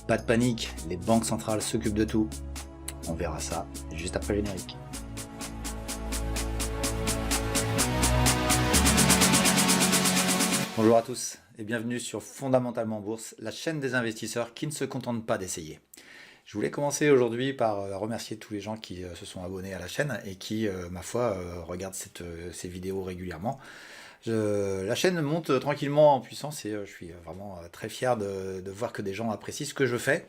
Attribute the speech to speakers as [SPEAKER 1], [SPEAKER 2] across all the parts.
[SPEAKER 1] Pas de panique, les banques centrales s'occupent de tout. On verra ça juste après le générique. Bonjour à tous et bienvenue sur Fondamentalement Bourse, la chaîne des investisseurs qui ne se contentent pas d'essayer. Je voulais commencer aujourd'hui par remercier tous les gens qui se sont abonnés à la chaîne et qui, ma foi, regardent ces vidéos régulièrement. La chaîne monte tranquillement en puissance et je suis vraiment très fier de voir que des gens apprécient ce que je fais.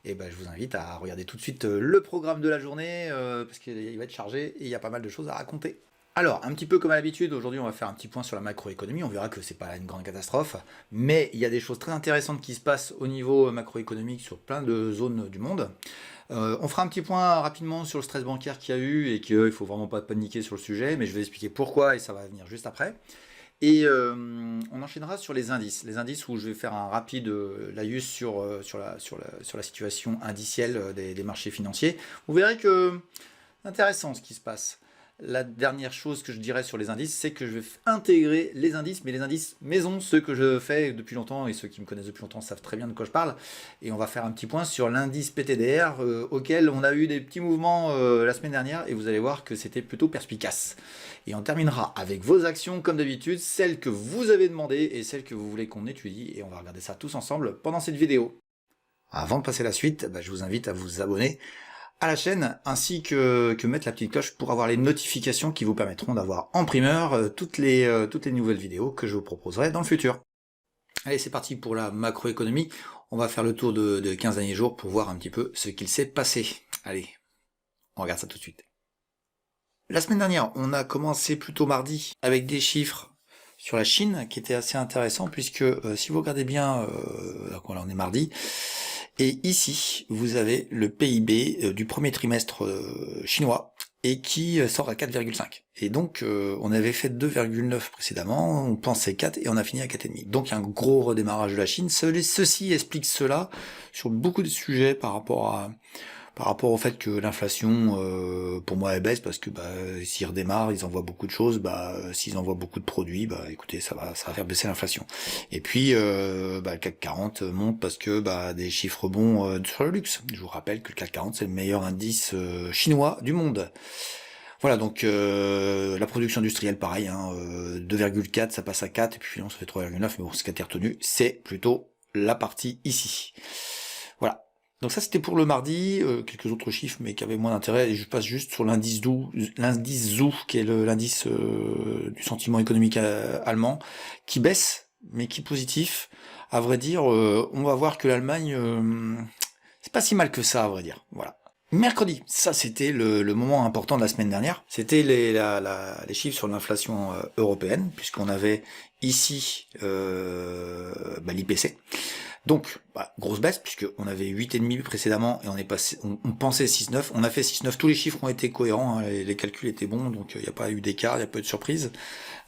[SPEAKER 1] Et ben, je vous invite à regarder tout de suite le programme de la journée parce qu'il va être chargé et il y a pas mal de choses à raconter. Alors, un petit peu comme à l'habitude, aujourd'hui on va faire un petit point sur la macroéconomie, on verra que c'est pas une grande catastrophe, mais il y a des choses très intéressantes qui se passent au niveau macroéconomique sur plein de zones du monde. On fera un petit point rapidement sur le stress bancaire qu'il y a eu et qu'il ne faut vraiment pas paniquer sur le sujet, mais je vais expliquer pourquoi et ça va venir juste après. Et on enchaînera sur les indices où je vais faire un rapide laïus sur la situation indicielle des marchés financiers. Vous verrez que c'est intéressant ce qui se passe. La dernière chose que je dirais sur les indices, c'est que je vais intégrer les indices, mais les indices maison, ceux que je fais depuis longtemps, et ceux qui me connaissent depuis longtemps savent très bien de quoi je parle. Et on va faire un petit point sur l'indice PTDR, auquel on a eu des petits mouvements la semaine dernière, et vous allez voir que c'était plutôt perspicace. Et on terminera avec vos actions, comme d'habitude, celles que vous avez demandées, et celles que vous voulez qu'on étudie, et on va regarder ça tous ensemble pendant cette vidéo. Avant de passer à la suite, je vous invite à vous abonner à la chaîne, ainsi que mettre la petite cloche pour avoir les notifications qui vous permettront d'avoir en primeur toutes les nouvelles vidéos que je vous proposerai dans le futur. Allez, c'est parti pour la macroéconomie. On va faire le tour de 15 derniers jours pour voir un petit peu ce qu'il s'est passé. Allez, on regarde ça tout de suite. La semaine dernière, on a commencé plutôt mardi avec des chiffres sur la Chine qui étaient assez intéressants puisque si vous regardez bien, voilà, on est mardi, et ici, vous avez le PIB du premier trimestre chinois et qui sort à 4,5. Et donc, on avait fait 2,9 précédemment, on pensait 4 et on a fini à 4,5. Donc, il y a un gros redémarrage de la Chine. Ceci explique cela sur beaucoup de sujets par rapport au fait que l'inflation, pour moi, elle baisse parce que s'ils redémarrent, ils envoient beaucoup de choses, s'ils envoient beaucoup de produits, écoutez, ça va faire baisser l'inflation. Et puis, le CAC 40 monte parce que des chiffres bons sur le luxe. Je vous rappelle que le CAC 40, c'est le meilleur indice chinois du monde. Voilà, donc la production industrielle, pareil, 2,4, ça passe à 4, et puis finalement ça fait 3,9, mais bon, ce qui a été retenu, c'est plutôt la partie ici. Voilà. Donc ça c'était pour le mardi, quelques autres chiffres mais qui avaient moins d'intérêt, et je passe juste sur l'indice ZOO, qui est l'indice du sentiment économique allemand, qui baisse, mais qui est positif. À vrai dire, on va voir que l'Allemagne, c'est pas si mal que ça, à vrai dire. Voilà. Mercredi, ça c'était le moment important de la semaine dernière, c'était les chiffres sur l'inflation européenne, puisqu'on avait ici l'IPC. Donc, grosse baisse, puisqu'on avait 8,5 précédemment, et on pensait 6,9, on a fait 6,9, tous les chiffres ont été cohérents, les calculs étaient bons, donc il n'y a pas eu d'écart, il n'y a pas eu de surprise.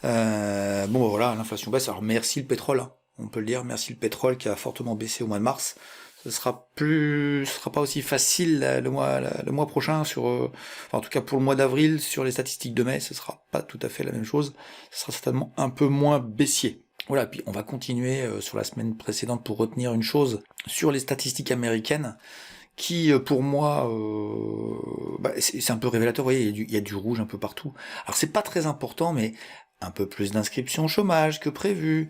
[SPEAKER 1] Voilà, l'inflation baisse, alors merci le pétrole, on peut le dire, merci le pétrole qui a fortement baissé au mois de mars. Ce sera pas aussi facile le mois prochain en tout cas pour le mois d'avril, sur les statistiques de mai, ce sera pas tout à fait la même chose, ce sera certainement un peu moins baissier. Voilà, puis on va continuer sur la semaine précédente pour retenir une chose sur les statistiques américaines qui, pour moi, c'est un peu révélateur. Vous voyez, il y a du rouge un peu partout. Alors c'est pas très important, mais un peu plus d'inscriptions au chômage que prévu.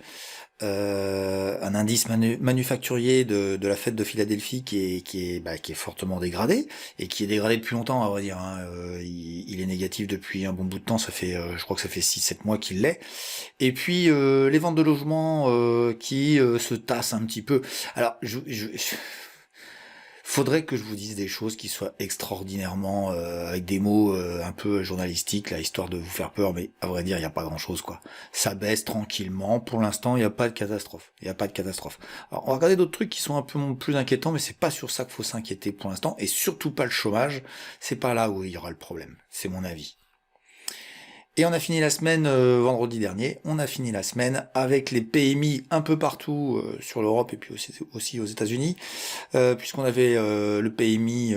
[SPEAKER 1] Un indice manufacturier de la fête de Philadelphie qui est fortement dégradé, et qui est dégradé depuis longtemps, à vrai dire. Il est négatif depuis un bon bout de temps, ça fait, je crois que ça fait 6-7 mois qu'il l'est. Et puis les ventes de logements qui se tassent un petit peu. Alors, faudrait que je vous dise des choses qui soient extraordinairement avec des mots un peu journalistiques, là, histoire de vous faire peur, mais à vrai dire, il n'y a pas grand-chose, quoi. Ça baisse tranquillement. Pour l'instant, il n'y a pas de catastrophe. Alors, on va regarder d'autres trucs qui sont un peu plus inquiétants, mais c'est pas sur ça qu'il faut s'inquiéter pour l'instant, et surtout pas le chômage. C'est pas là où il y aura le problème. C'est mon avis. Et on a fini la semaine vendredi dernier, on a fini la semaine avec les PMI un peu partout sur l'Europe et puis aussi aux États-Unis, puisqu'on avait le PMI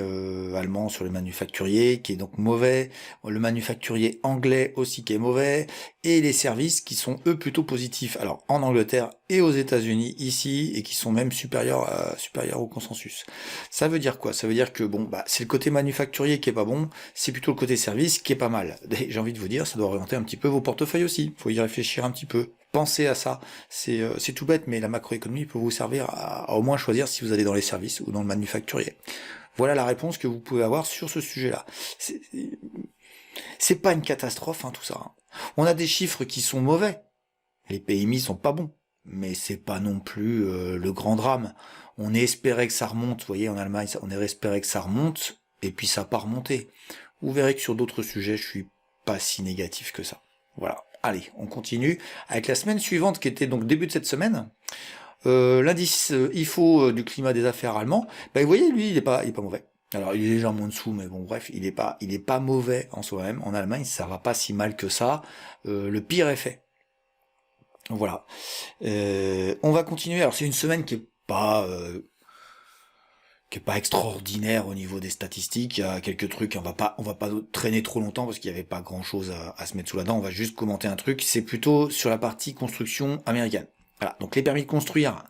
[SPEAKER 1] allemand sur le manufacturier qui est donc mauvais, le manufacturier anglais aussi qui est mauvais, et les services qui sont eux plutôt positifs. Alors en Angleterre et aux États-Unis ici, et qui sont même supérieurs au consensus. Ça veut dire quoi? Ça veut dire que bon, bah c'est le côté manufacturier qui est pas bon, c'est plutôt le côté service qui est pas mal. Et j'ai envie de vous dire, ça doit orienter un petit peu vos portefeuilles aussi. Faut y réfléchir un petit peu. Pensez à ça. C'est tout bête, mais la macroéconomie peut vous servir à au moins choisir si vous allez dans les services ou dans le manufacturier. Voilà la réponse que vous pouvez avoir sur ce sujet-là. C'est pas une catastrophe, hein, tout ça. Hein. On a des chiffres qui sont mauvais. Les PMI sont pas bons. Mais c'est pas non plus le grand drame. On espérait que ça remonte. Vous voyez, en Allemagne, on espérait que ça remonte. Et puis ça n'a pas remonté. Vous verrez que sur d'autres sujets, je suis pas si négatif que ça. Voilà. Allez, on continue avec la semaine suivante qui était donc début de cette semaine. L'indice IFO du climat des affaires allemand. Ben, vous voyez, lui, il est pas mauvais. Alors il est légèrement en dessous, mais bon bref, il est pas mauvais en soi-même. En Allemagne, ça va pas si mal que ça. Le pire est fait. Voilà. On va continuer. Alors c'est une semaine qui est pas extraordinaire au niveau des statistiques. Il y a quelques trucs. On va pas traîner trop longtemps parce qu'il y avait pas grand chose à se mettre sous la dent. On va juste commenter un truc. C'est plutôt sur la partie construction américaine. Voilà. Donc les permis de construire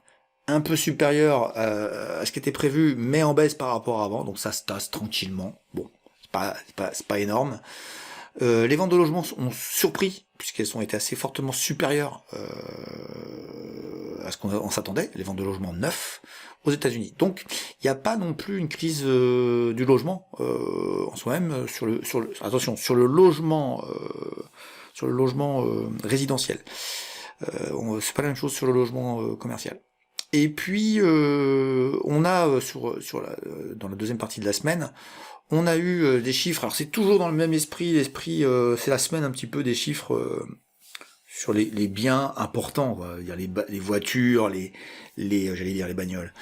[SPEAKER 1] un peu supérieur à ce qui était prévu, mais en baisse par rapport à avant, donc ça se tasse tranquillement. Bon, c'est pas énorme. Les ventes de logements ont surpris, puisqu'elles ont été assez fortement supérieures à ce qu'on s'attendait, les ventes de logements neufs aux États-Unis. Donc, il n'y a pas non plus une crise du logement en soi-même sur le logement résidentiel. C'est pas la même chose sur le logement commercial. Et puis on a dans la deuxième partie de la semaine, on a eu des chiffres. Alors c'est toujours dans le même esprit. C'est la semaine un petit peu des chiffres sur les biens importants. Quoi. Il y a les voitures, j'allais dire les bagnoles,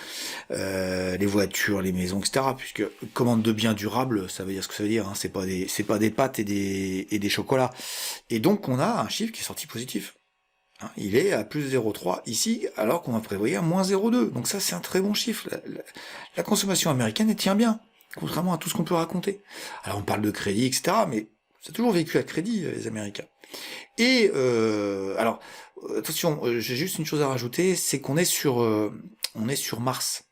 [SPEAKER 1] les voitures, les maisons, etc. Puisque commande de biens durables, ça veut dire ce que ça veut dire. Hein. C'est pas des pâtes et des chocolats. Et donc on a un chiffre qui est sorti positif. Il est à plus 0,3 ici, alors qu'on va prévoyait à moins 0,2. Donc ça, c'est un très bon chiffre. La consommation américaine, elle tient bien, contrairement à tout ce qu'on peut raconter. Alors on parle de crédit, etc., mais c'est toujours vécu à crédit, les Américains. Et alors, attention, j'ai juste une chose à rajouter, c'est qu'on est sur mars.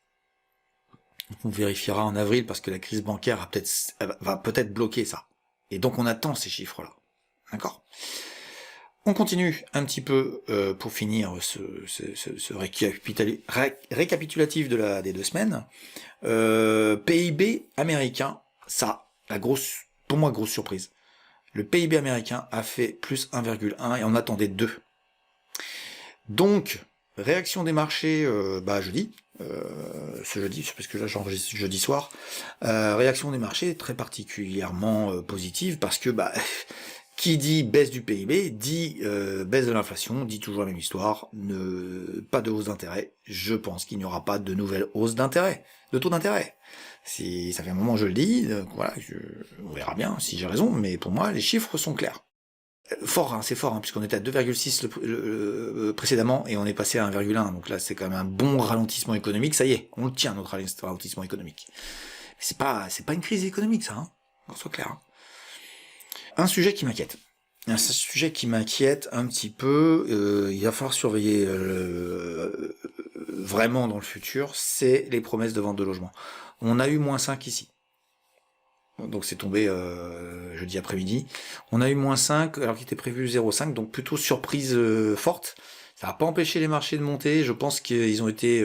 [SPEAKER 1] On vérifiera en avril, parce que la crise bancaire va peut-être bloquer ça. Et donc on attend ces chiffres-là. D'accord ? On continue un petit peu pour finir ce récapitulatif des 2 semaines. PIB américain, ça, pour moi, grosse surprise. Le PIB américain a fait plus 1,1 et on attendait 2. Donc, réaction des marchés jeudi, ce jeudi, parce que là j'enregistre jeudi soir, réaction des marchés très particulièrement positive parce que qui dit baisse du PIB, dit baisse de l'inflation, dit toujours la même histoire, pas de hausse d'intérêt. Je pense qu'il n'y aura pas de nouvelle hausse de taux d'intérêt. Ça fait un moment que je le dis, donc voilà, on verra bien si j'ai raison, mais pour moi les chiffres sont clairs. C'est fort, puisqu'on était à 2,6 précédemment et on est passé à 1,1, donc là c'est quand même un bon ralentissement économique, ça y est, on le tient notre ralentissement économique. Mais c'est pas une crise économique ça, qu'on soit clair. Un sujet qui m'inquiète un petit peu, il va falloir surveiller vraiment dans le futur, c'est les promesses de vente de logement. On a eu -5 ici. Donc c'est tombé jeudi après-midi. On a eu -5 alors qu'il était prévu 0,5, donc plutôt surprise forte. Ça n'a pas empêché les marchés de monter. Je pense qu'ils ont été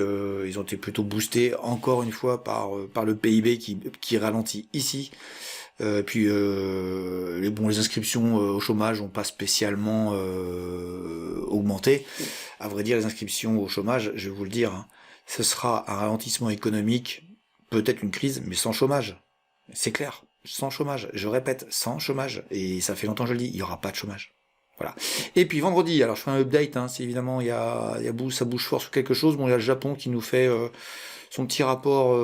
[SPEAKER 1] plutôt boostés encore une fois par le PIB qui ralentit ici. Puis les inscriptions au chômage n'ont pas spécialement augmenté. À vrai dire, les inscriptions au chômage, je vais vous le dire, ce sera un ralentissement économique, peut-être une crise, mais sans chômage. C'est clair, sans chômage. Je répète, sans chômage. Et ça fait longtemps que je le dis, il n'y aura pas de chômage. Voilà. Et puis vendredi, alors je fais un update, c'est évidemment, ça bouge fort sur quelque chose. Bon, il y a le Japon qui nous fait son petit rapport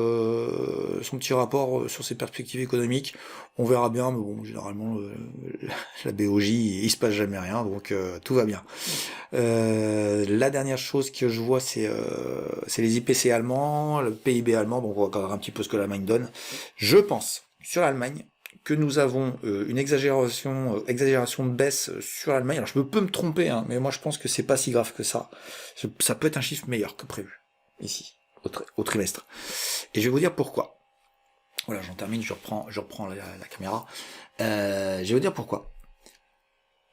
[SPEAKER 1] sur ses perspectives économiques. On verra bien, mais bon, généralement, la BOJ, il se passe jamais rien, donc tout va bien. La dernière chose que je vois, c'est les IPC allemands, le PIB allemand, donc on va regarder un petit peu ce que l'Allemagne donne. Je pense, sur l'Allemagne, que nous avons une exagération de baisse sur l'Allemagne. Alors je peux me tromper, hein, mais moi je pense que c'est pas si grave que ça. Ça peut être un chiffre meilleur que prévu, ici, au trimestre. Et je vais vous dire pourquoi. Voilà, j'en termine, je reprends la caméra. Je vais vous dire pourquoi.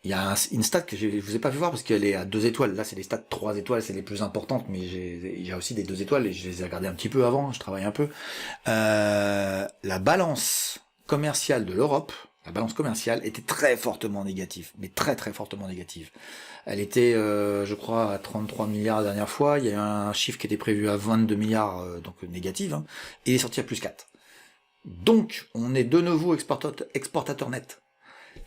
[SPEAKER 1] Il y a une stat que je vous ai pas vu voir parce qu'elle est à 2 étoiles. Là, c'est des stats 3 étoiles, c'est les plus importantes, mais il y a aussi des 2 étoiles et je les ai regardées un petit peu avant, je travaille un peu. La balance commerciale de l'Europe, la balance commerciale était très fortement négative, mais très très fortement négative. Elle était, je crois, à 33 milliards la dernière fois. Il y a eu un chiffre qui était prévu à 22 milliards, donc négatif, hein, et il est sorti à plus 4. Donc, on est de nouveau exportateur net.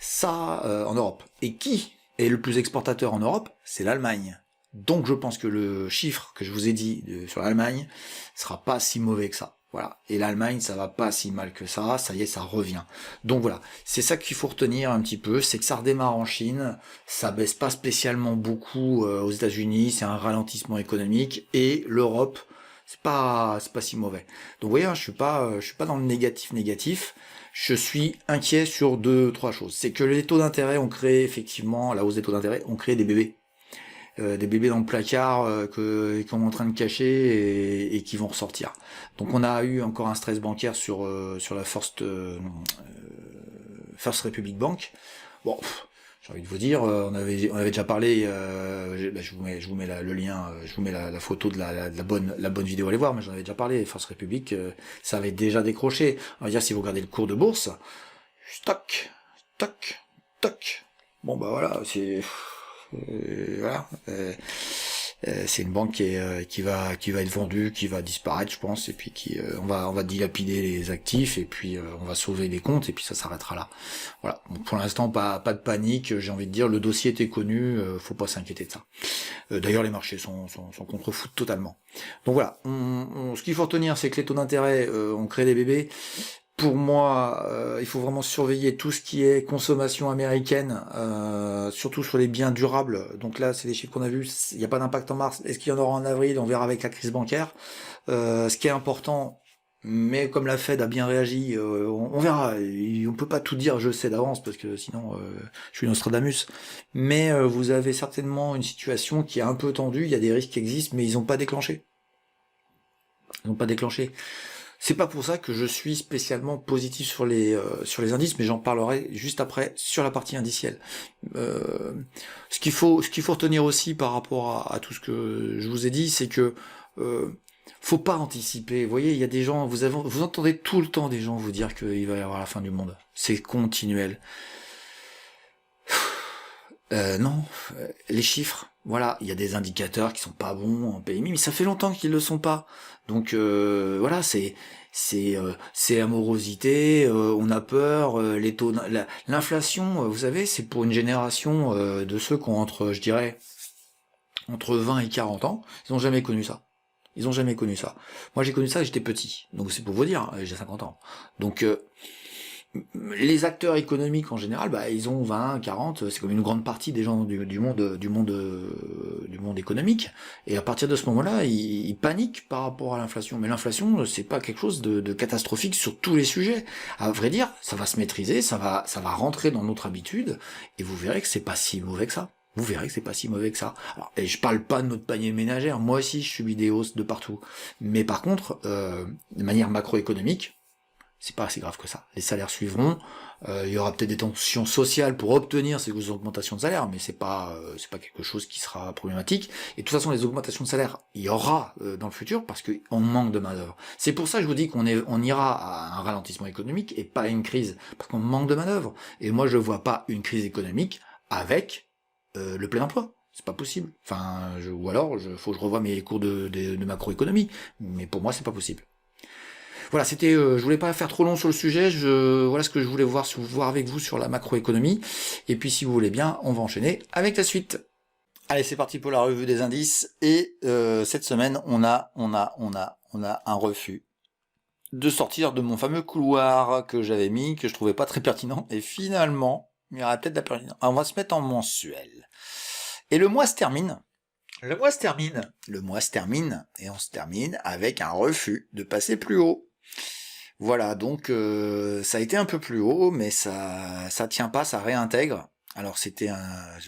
[SPEAKER 1] Ça, en Europe. Et qui est le plus exportateur en Europe? C'est l'Allemagne. Donc je pense que le chiffre que je vous ai dit sur l'Allemagne sera pas si mauvais que ça. Voilà. Et l'Allemagne, ça va pas si mal que ça. Ça y est, ça revient. Donc voilà. C'est ça qu'il faut retenir un petit peu. C'est que ça redémarre en Chine. Ça baisse pas spécialement beaucoup aux États-Unis. C'est un ralentissement économique. Et l'Europe, c'est pas si mauvais. Donc vous voyez, je suis pas dans le négatif. Je suis inquiet sur 2-3 choses. C'est que les taux d'intérêt ont créé effectivement, la hausse des taux d'intérêt ont créé des bébés. Des bébés dans le placard qu'on est en train de cacher et qui vont ressortir. Donc on a eu encore un stress bancaire sur la First Republic Bank. Bon, j'ai envie de vous dire, on avait déjà parlé. Je vous mets le lien, je vous mets la photo de la bonne vidéo à aller voir. Mais j'en avais déjà parlé. First Republic, ça avait déjà décroché. On va dire si vous regardez le cours de bourse, toc, toc, toc. Bon bah voilà, c'est une banque qui va être vendue, qui va disparaître, je pense, et puis on va dilapider les actifs, et puis on va sauver les comptes, et puis ça s'arrêtera là. Voilà. Donc pour l'instant, pas de panique. J'ai envie de dire, le dossier était connu, faut pas s'inquiéter de ça. D'ailleurs, les marchés sont contre-fous totalement. Donc voilà. Ce qu'il faut retenir, c'est que les taux d'intérêt ont créé des bébés. Pour moi, il faut vraiment surveiller tout ce qui est consommation américaine, surtout sur les biens durables. Donc là, c'est les chiffres qu'on a vus. Il n'y a pas d'impact en mars. Est-ce qu'il y en aura en avril? On verra avec la crise bancaire. Ce qui est important, mais comme la Fed a bien réagi, on verra. On peut pas tout dire, je sais d'avance, parce que sinon, je suis Nostradamus. Mais vous avez certainement une situation qui est un peu tendue. Il y a des risques qui existent, mais ils n'ont pas déclenché. C'est pas pour ça que je suis spécialement positif sur les indices, mais j'en parlerai juste après sur la partie indicielle. Ce qu'il faut retenir aussi par rapport à tout ce que je vous ai dit, c'est que faut pas anticiper. Vous voyez, il y a des gens, vous entendez tout le temps des gens vous dire qu'il va y avoir la fin du monde. C'est continuel. Non, les chiffres, voilà, il y a des indicateurs qui sont pas bons en PMI, mais ça fait longtemps qu'ils le sont pas. Donc voilà, c'est amorosité, on a peur, les taux, l'inflation, vous savez, c'est pour une génération de ceux qui ont entre 20 et 40 ans, ils ont jamais connu ça. Moi j'ai connu ça, j'étais petit, donc c'est pour vous dire, j'ai 50 ans. Donc les acteurs économiques en général, ils ont 20, 40, c'est comme une grande partie des gens du monde économique. Et à partir de ce moment-là, ils paniquent par rapport à l'inflation. Mais l'inflation, c'est pas quelque chose de catastrophique sur tous les sujets. À vrai dire, ça va se maîtriser, ça va rentrer dans notre habitude, et vous verrez que c'est pas si mauvais que ça. Alors, et je parle pas de notre panier ménagère. Moi aussi, je subis des hausses de partout. Mais par contre, de manière macroéconomique, c'est pas assez grave que ça. Les salaires suivront. Il y aura peut-être des tensions sociales pour obtenir ces augmentations de salaire, mais c'est pas quelque chose qui sera problématique. Et de toute façon, les augmentations de salaire, il y aura dans le futur parce qu'on manque de main d'œuvre. C'est pour ça que je vous dis on ira à un ralentissement économique et pas à une crise, parce qu'on manque de main d'œuvre. Et moi, je vois pas une crise économique avec le plein emploi. C'est pas possible. Enfin, ou alors, faut que je revoie mes cours de macroéconomie. Mais pour moi, c'est pas possible. Voilà, je voulais pas faire trop long sur le sujet, voilà ce que je voulais voir avec vous sur la macroéconomie, et puis si vous voulez bien, on va enchaîner avec la suite. Allez, c'est parti pour la revue des indices, et cette semaine, on a un refus de sortir de mon fameux couloir que j'avais mis, que je trouvais pas très pertinent, et finalement, il y aura peut-être de la pertinence. On va se mettre en mensuel. Et le mois se termine, et on se termine avec un refus de passer plus haut. Voilà, donc ça a été un peu plus haut, mais ça tient pas, ça réintègre. Alors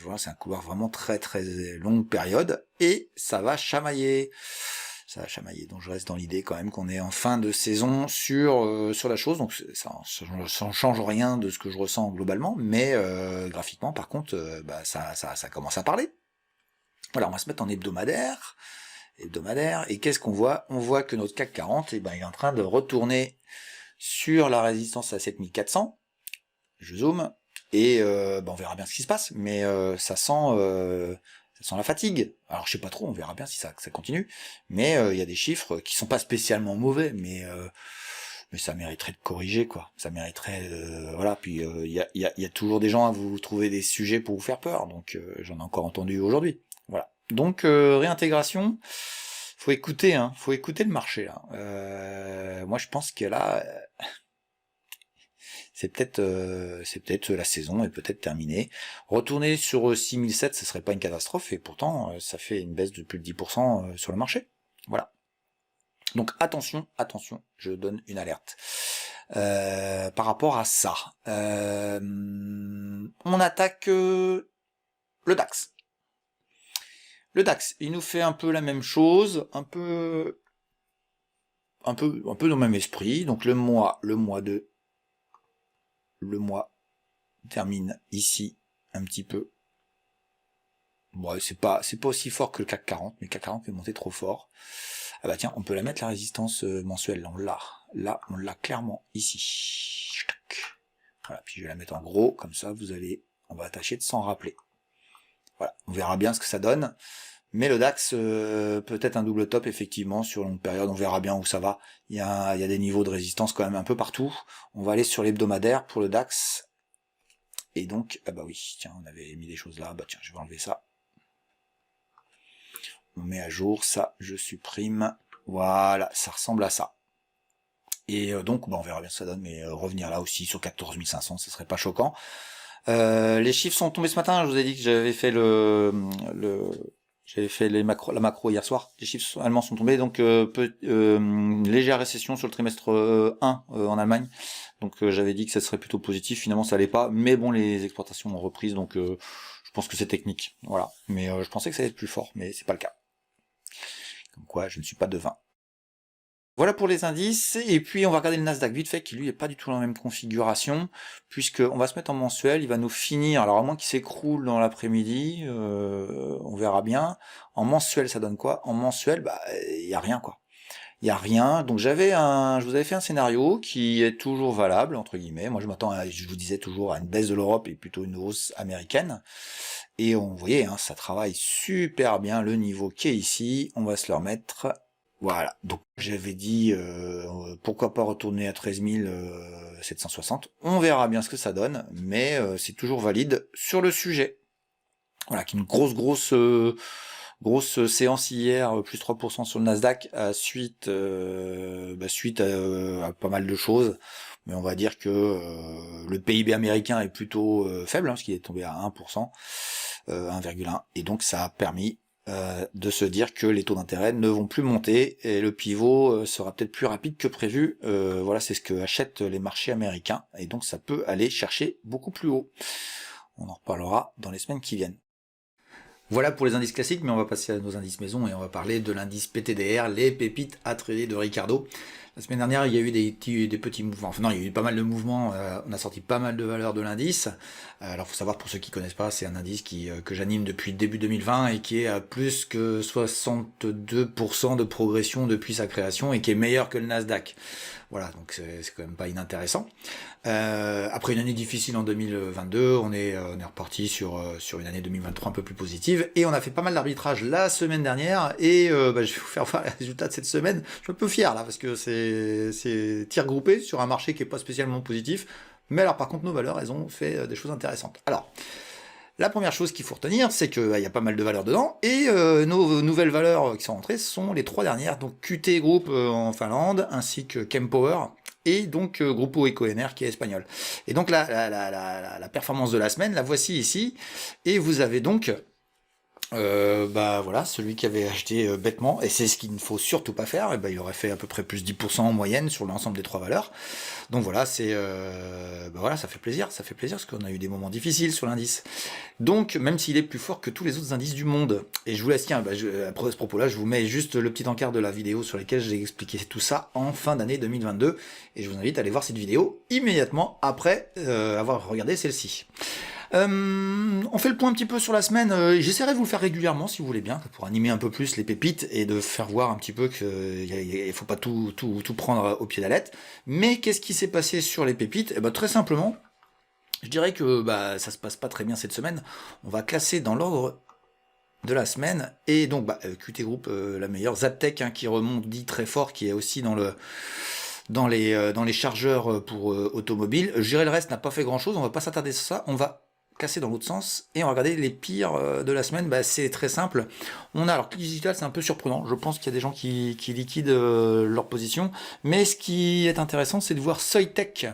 [SPEAKER 1] voilà, c'est un couloir vraiment très très longue période, et ça va chamailler. Ça va chamailler, donc je reste dans l'idée quand même qu'on est en fin de saison sur la chose, donc ça change rien de ce que je ressens globalement, mais graphiquement par contre, ça commence à parler. Voilà, on va se mettre en hebdomadaire, et qu'est-ce qu'on voit? On voit que notre CAC 40, il est en train de retourner sur la résistance à 7400, je zoome, et on verra bien ce qui se passe, mais ça sent la fatigue. Alors je sais pas trop, on verra bien si ça continue, mais il y a des chiffres qui sont pas spécialement mauvais, mais ça mériterait de corriger, quoi. Ça mériterait, voilà. Puis il y a toujours des gens à vous trouver des sujets pour vous faire peur, donc j'en ai encore entendu aujourd'hui. Voilà. Donc réintégration, faut écouter, hein, faut écouter le marché là. Moi je pense que là, c'est peut-être la saison est peut-être terminée. Retourner sur 6007, ce serait pas une catastrophe, et pourtant ça fait une baisse de plus de 10% sur le marché. Voilà. Donc attention, je donne une alerte. Par rapport à ça, on attaque le DAX. Le DAX, il nous fait un peu la même chose, un peu dans le même esprit. Donc le mois termine ici un petit peu. Bon, c'est pas aussi fort que le CAC 40, mais le CAC 40 est monté trop fort. Ah bah tiens, on peut la mettre la résistance mensuelle, là on l'a clairement ici. Voilà, puis je vais la mettre en gros, comme ça on va tâcher de s'en rappeler. Voilà, on verra bien ce que ça donne. Mais le DAX, peut-être un double top, effectivement, sur longue période, on verra bien où ça va. Il y a des niveaux de résistance quand même un peu partout. On va aller sur l'hebdomadaire pour le DAX. Et donc, ah bah oui, tiens, on avait mis des choses là, bah tiens, je vais enlever ça. On met à jour, ça, je supprime. Voilà, ça ressemble à ça. Et donc, on verra bien ce que ça donne, mais revenir là aussi sur 14 500, ce serait pas choquant. Les chiffres sont tombés ce matin, je vous ai dit que j'avais fait j'avais fait la macro hier soir. Les chiffres allemands sont tombés, donc légère récession sur le trimestre 1 en Allemagne. Donc j'avais dit que ça serait plutôt positif, finalement ça allait pas, mais bon, les exportations ont repris, donc je pense que c'est technique. Voilà. Mais je pensais que ça allait être plus fort, mais c'est pas le cas. Comme quoi, je ne suis pas devin. Voilà pour les indices, et puis on va regarder le Nasdaq vite fait, qui lui est pas du tout dans la même configuration, puisqu'on va se mettre en mensuel, il va nous finir, alors à moins qu'il s'écroule dans l'après-midi, on verra bien. En mensuel, ça donne quoi? En mensuel, il y a rien, quoi. Il y a rien, donc je vous avais fait un scénario qui est toujours valable, entre guillemets. Moi je m'attends je vous disais toujours à une baisse de l'Europe et plutôt une hausse américaine. Et vous voyez, hein, ça travaille super bien le niveau qui est ici, on va se le remettre. Voilà, donc j'avais dit pourquoi pas retourner à 13 760, on verra bien ce que ça donne, mais c'est toujours valide sur le sujet. Voilà, qui est une grosse séance hier, plus 3% sur le Nasdaq, suite à pas mal de choses, mais on va dire que le PIB américain est plutôt faible, hein, parce qu'il est tombé à 1%, 1,1, et donc ça a permis de se dire que les taux d'intérêt ne vont plus monter et le pivot sera peut-être plus rapide que prévu. Voilà, c'est ce que achètent les marchés américains, et donc ça peut aller chercher beaucoup plus haut. On en reparlera dans les semaines qui viennent. Voilà pour les indices classiques, mais on va passer à nos indices maison et on va parler de l'indice PTDR, les pépites à trader de Ricardo. La semaine dernière, il y a eu des petits mouvements. Enfin non, il y a eu pas mal de mouvements. On a sorti pas mal de valeurs de l'indice. Alors, faut savoir, pour ceux qui connaissent pas, c'est un indice que j'anime depuis le début 2020 et qui est à plus que 62% de progression depuis sa création et qui est meilleur que le Nasdaq. Voilà, donc c'est quand même pas inintéressant. Après une année difficile en 2022, on est reparti sur une année 2023 un peu plus positive, et on a fait pas mal d'arbitrage la semaine dernière, et je vais vous faire voir les résultats de cette semaine. Je suis un peu fier là, parce que c'est tir groupé sur un marché qui est pas spécialement positif, mais alors par contre nos valeurs, elles ont fait des choses intéressantes. Alors, la première chose qu'il faut retenir, c'est qu'il y a pas mal de valeurs dedans, et nos nouvelles valeurs qui sont rentrées sont les 3 dernières, donc QT Group en Finlande, ainsi que Kempower, et donc Grupo Ecoener qui est espagnol. Et donc la performance de la semaine, la voici ici, et vous avez donc Bah voilà, celui qui avait acheté bêtement, et c'est ce qu'il ne faut surtout pas faire, et bah, il aurait fait à peu près plus 10% en moyenne sur l'ensemble des trois valeurs. Donc voilà, bah voilà, ça fait plaisir parce qu'on a eu des moments difficiles sur l'indice. Donc même s'il est plus fort que tous les autres indices du monde, et je vous laisse, tiens, à ce propos-là, je vous mets juste le petit encart de la vidéo sur laquelle j'ai expliqué tout ça en fin d'année 2022, et je vous invite à aller voir cette vidéo immédiatement après avoir regardé celle-ci. On fait le point un petit peu sur la semaine. J'essaierai de vous le faire régulièrement si vous voulez bien, pour animer un peu plus les pépites et de faire voir un petit peu qu'il ne faut pas tout prendre au pied de la lettre. Mais qu'est-ce qui s'est passé sur les pépites? Eh ben, très simplement, je dirais que bah, ça se passe pas très bien cette semaine. On va classer dans l'ordre de la semaine. Et donc bah, QT Group, la meilleure. Zaptec qui remonte dit très fort, qui est aussi dans les chargeurs pour automobiles. Je dirais le reste n'a pas fait grand chose, on va pas s'attarder sur ça, on va casser dans l'autre sens et on va regarder les pires de la semaine. Bah, c'est très simple. On a, alors Click Digital, c'est un peu surprenant, je pense qu'il y a des gens qui liquident leur position, mais ce qui est intéressant, c'est de voir Soitec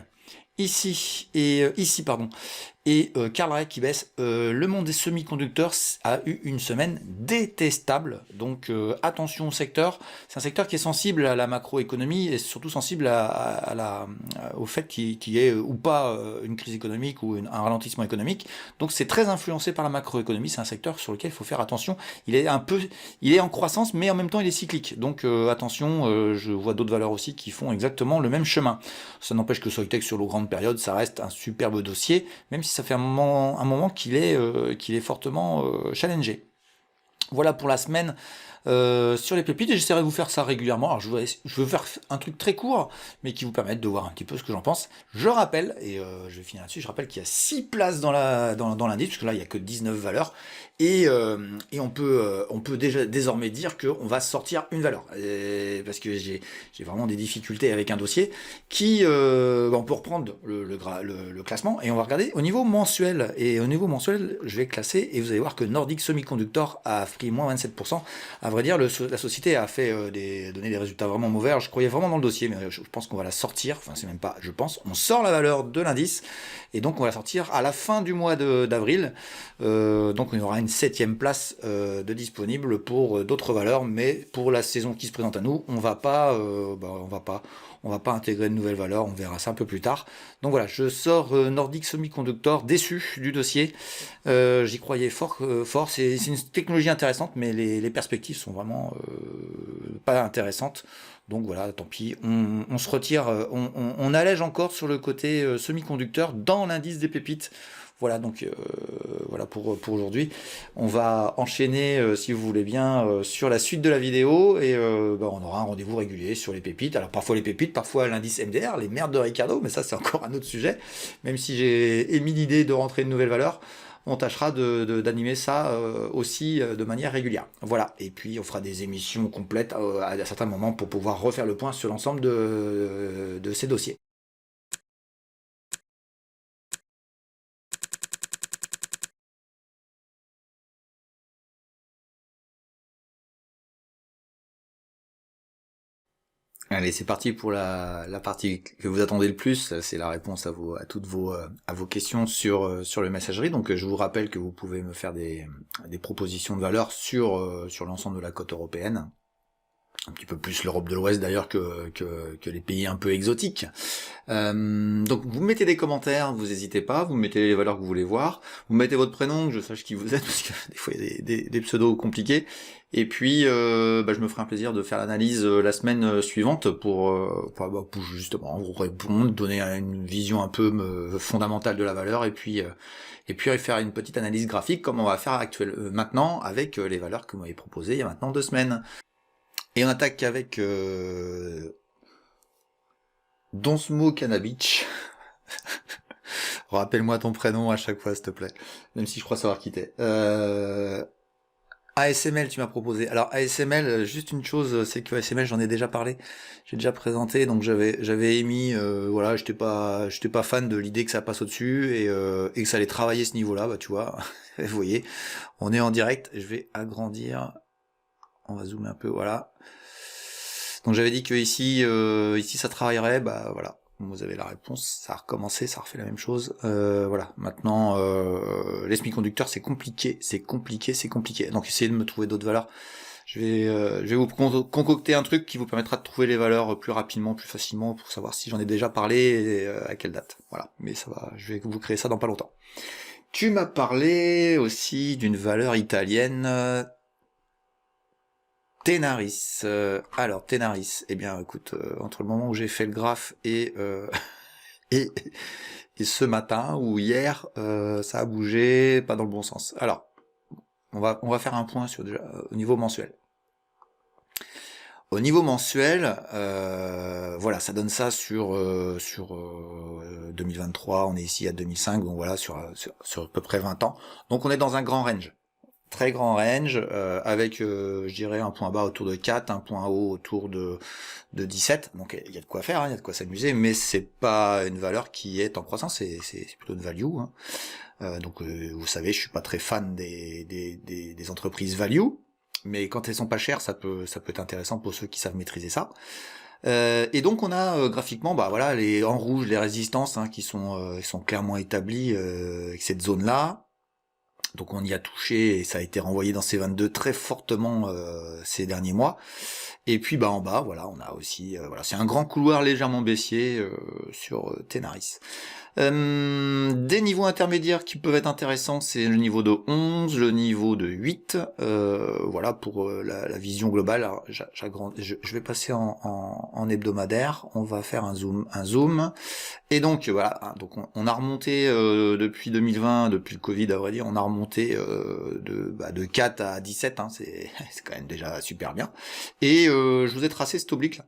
[SPEAKER 1] ici et ici, pardon, et Karl Reit qui baisse. Le monde des semi-conducteurs a eu une semaine détestable, donc attention au secteur. C'est un secteur qui est sensible à la macroéconomie et surtout sensible au fait qu'il y ait ou pas une crise économique ou un ralentissement économique. Donc c'est très influencé par la macroéconomie. C'est un secteur sur lequel il faut faire attention. Il est en croissance, mais en même temps il est cyclique. Donc attention, je vois d'autres valeurs aussi qui font exactement le même chemin. Ça n'empêche que Soitec sur le grande période, ça reste un superbe dossier, même si ça fait un moment qu'il est fortement challengé. Voilà pour la semaine sur les pépites, et j'essaierai de vous faire ça régulièrement. Alors je veux faire un truc très court, mais qui vous permette de voir un petit peu ce que j'en pense. Je rappelle, et je vais finir là-dessus, je rappelle qu'il y a 6 places dans l'indice, parce que là il n'y a que 19 valeurs, et on peut déjà désormais dire qu'on va sortir une valeur. Parce que j'ai vraiment des difficultés avec un dossier on peut reprendre le classement, et on va regarder au niveau mensuel. Et au niveau mensuel, je vais classer, et vous allez voir que Nordic Semiconductor a pris moins 27%. À vrai dire, la société a fait donné des résultats vraiment mauvais. Alors, je croyais vraiment dans le dossier, mais je pense qu'on va la sortir. Enfin, c'est même pas, je pense. On sort la valeur de l'indice, et donc on va la sortir à la fin du mois d'avril. Donc, on aura une 7e place de disponible pour d'autres valeurs, mais pour la saison qui se présente à nous, on va pas intégrer de nouvelles valeurs, on verra ça un peu plus tard. Donc voilà, je sors Nordic Semiconductor, déçu du dossier. J'y croyais fort, c'est une technologie intéressante, mais les perspectives sont vraiment pas intéressantes. Donc voilà, tant pis, on se retire, on allège encore sur le côté semi-conducteur dans l'indice des pépites. Voilà, donc voilà pour aujourd'hui. On va enchaîner, si vous voulez bien, sur la suite de la vidéo, et on aura un rendez-vous régulier sur les pépites. Alors parfois les pépites, parfois l'indice MDR, les merdes de Ricardo, mais ça c'est encore un autre sujet. Même si j'ai émis l'idée de rentrer une nouvelle valeur, on tâchera d'animer ça aussi de manière régulière. Voilà, et puis on fera des émissions complètes à certains moments pour pouvoir refaire le point sur l'ensemble de ces dossiers. Allez, c'est parti pour la partie que vous attendez le plus. C'est la réponse à toutes vos questions sur le messagerie. Donc, je vous rappelle que vous pouvez me faire des propositions de valeur sur l'ensemble de la côte européenne. Un petit peu plus l'Europe de l'Ouest d'ailleurs que les pays un peu exotiques. Donc vous mettez des commentaires, vous n'hésitez pas, vous mettez les valeurs que vous voulez voir, vous mettez votre prénom, que je sache qui vous êtes, parce que des fois il y a des pseudos compliqués, et puis je me ferai un plaisir de faire l'analyse la semaine suivante pour justement vous répondre, donner une vision un peu fondamentale de la valeur, et puis faire une petite analyse graphique comme on va faire maintenant avec les valeurs que vous m'avez proposées il y a maintenant 2 semaines. Et on attaque avec Donsmo Cannabich. Rappelle-moi ton prénom à chaque fois, s'il te plaît. Même si je crois savoir qui t'es. ASML, tu m'as proposé. Alors ASML, juste une chose, c'est que ASML, j'en ai déjà parlé, j'ai déjà présenté, donc j'avais émis, voilà, j'étais pas fan de l'idée que ça passe au-dessus et que ça allait travailler ce niveau-là, bah tu vois, vous voyez, on est en direct. Je vais agrandir, on va zoomer un peu, voilà. Donc j'avais dit que ici ça travaillerait, bah voilà. vous avez la réponse, ça a recommencé, ça a refait la même chose. Voilà, maintenant, les semi-conducteurs, c'est compliqué. Donc essayez de me trouver d'autres valeurs. Je vais vous concocter un truc qui vous permettra de trouver les valeurs plus rapidement, plus facilement, pour savoir si j'en ai déjà parlé et à quelle date. Voilà, mais ça va, je vais vous créer ça dans pas longtemps. Tu m'as parlé aussi d'une valeur italienne, Tenaris. Alors, Tenaris, eh bien, écoute, entre le moment où j'ai fait le graphe et, et ce matin ou hier, ça a bougé, pas dans le bon sens. Alors, on va faire un point sur déjà au niveau mensuel. Au niveau mensuel, voilà, ça donne ça sur 2023, on est ici à 2005, donc voilà, sur à peu près 20 ans. Donc on est dans un grand range. Très grand range, avec, je dirais, un point bas autour de 4, un point haut autour de 17. Donc il y a de quoi faire, hein, il y a de quoi s'amuser, mais c'est pas une valeur qui est en croissance, c'est plutôt une value. Hein. Donc vous savez, je suis pas très fan des entreprises value, mais quand elles sont pas chères, ça peut être intéressant pour ceux qui savent maîtriser ça. Et donc on a graphiquement, bah voilà, en rouge les résistances qui sont clairement établies avec cette zone là. Donc on y a touché et ça a été renvoyé dans ces 22 très fortement ces derniers mois. Et puis bah en bas, voilà, on a aussi, voilà, c'est un grand couloir légèrement baissier sur Tenaris. Des niveaux intermédiaires qui peuvent être intéressants, c'est le niveau de 11, le niveau de 8, voilà pour la vision globale. Alors, je vais passer en hebdomadaire, on va faire un zoom, et donc voilà, donc on a remonté depuis 2020, depuis le Covid à vrai dire, on a remonté de 4 à 17, hein, c'est quand même déjà super bien, et je vous ai tracé cet oblique là.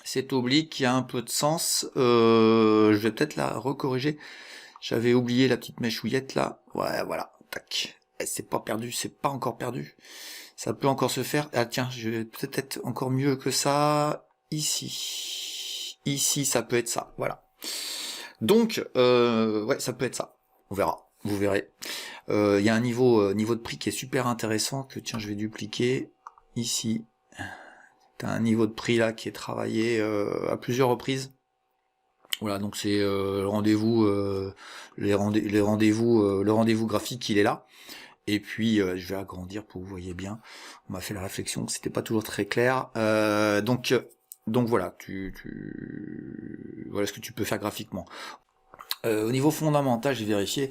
[SPEAKER 1] Cet oblique qui a un peu de sens, je vais peut-être la recorriger, j'avais oublié la petite mèchouillette là, ouais voilà, tac, c'est pas perdu, c'est pas encore perdu, ça peut encore se faire, ah tiens, je vais peut-être encore mieux que ça, ici ça peut être ça, voilà, donc ouais ça peut être ça, on verra, vous verrez, il y a un niveau de prix qui est super intéressant, que tiens je vais dupliquer, ici, t'as un niveau de prix là qui est travaillé à plusieurs reprises. Voilà, donc c'est le rendez-vous, le rendez-vous graphique, il est là. Et puis je vais agrandir pour que vous voyez bien. On m'a fait la réflexion que c'était pas toujours très clair. Donc voilà, voilà ce que tu peux faire graphiquement. Au niveau fondamental, j'ai vérifié.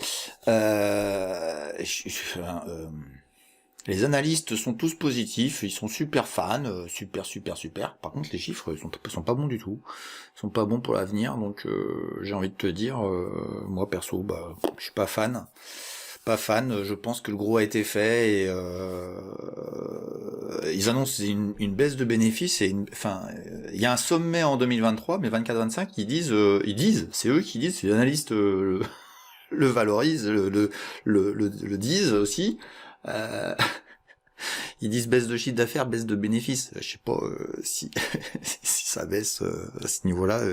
[SPEAKER 1] Les analystes sont tous positifs, ils sont super fans, super. Par contre, les chiffres sont pas bons du tout, ils sont pas bons pour l'avenir, donc j'ai envie de te dire, moi perso, bah, je suis pas fan. Je pense que le gros a été fait et ils annoncent une baisse de bénéfices et il y a un sommet en 2023, mais 24-25, ils disent, c'est eux qui disent, c'est les analystes le valorisent, le disent aussi. Ils disent baisse de chiffre d'affaires, baisse de bénéfices. Je sais pas si si ça baisse à ce niveau-là,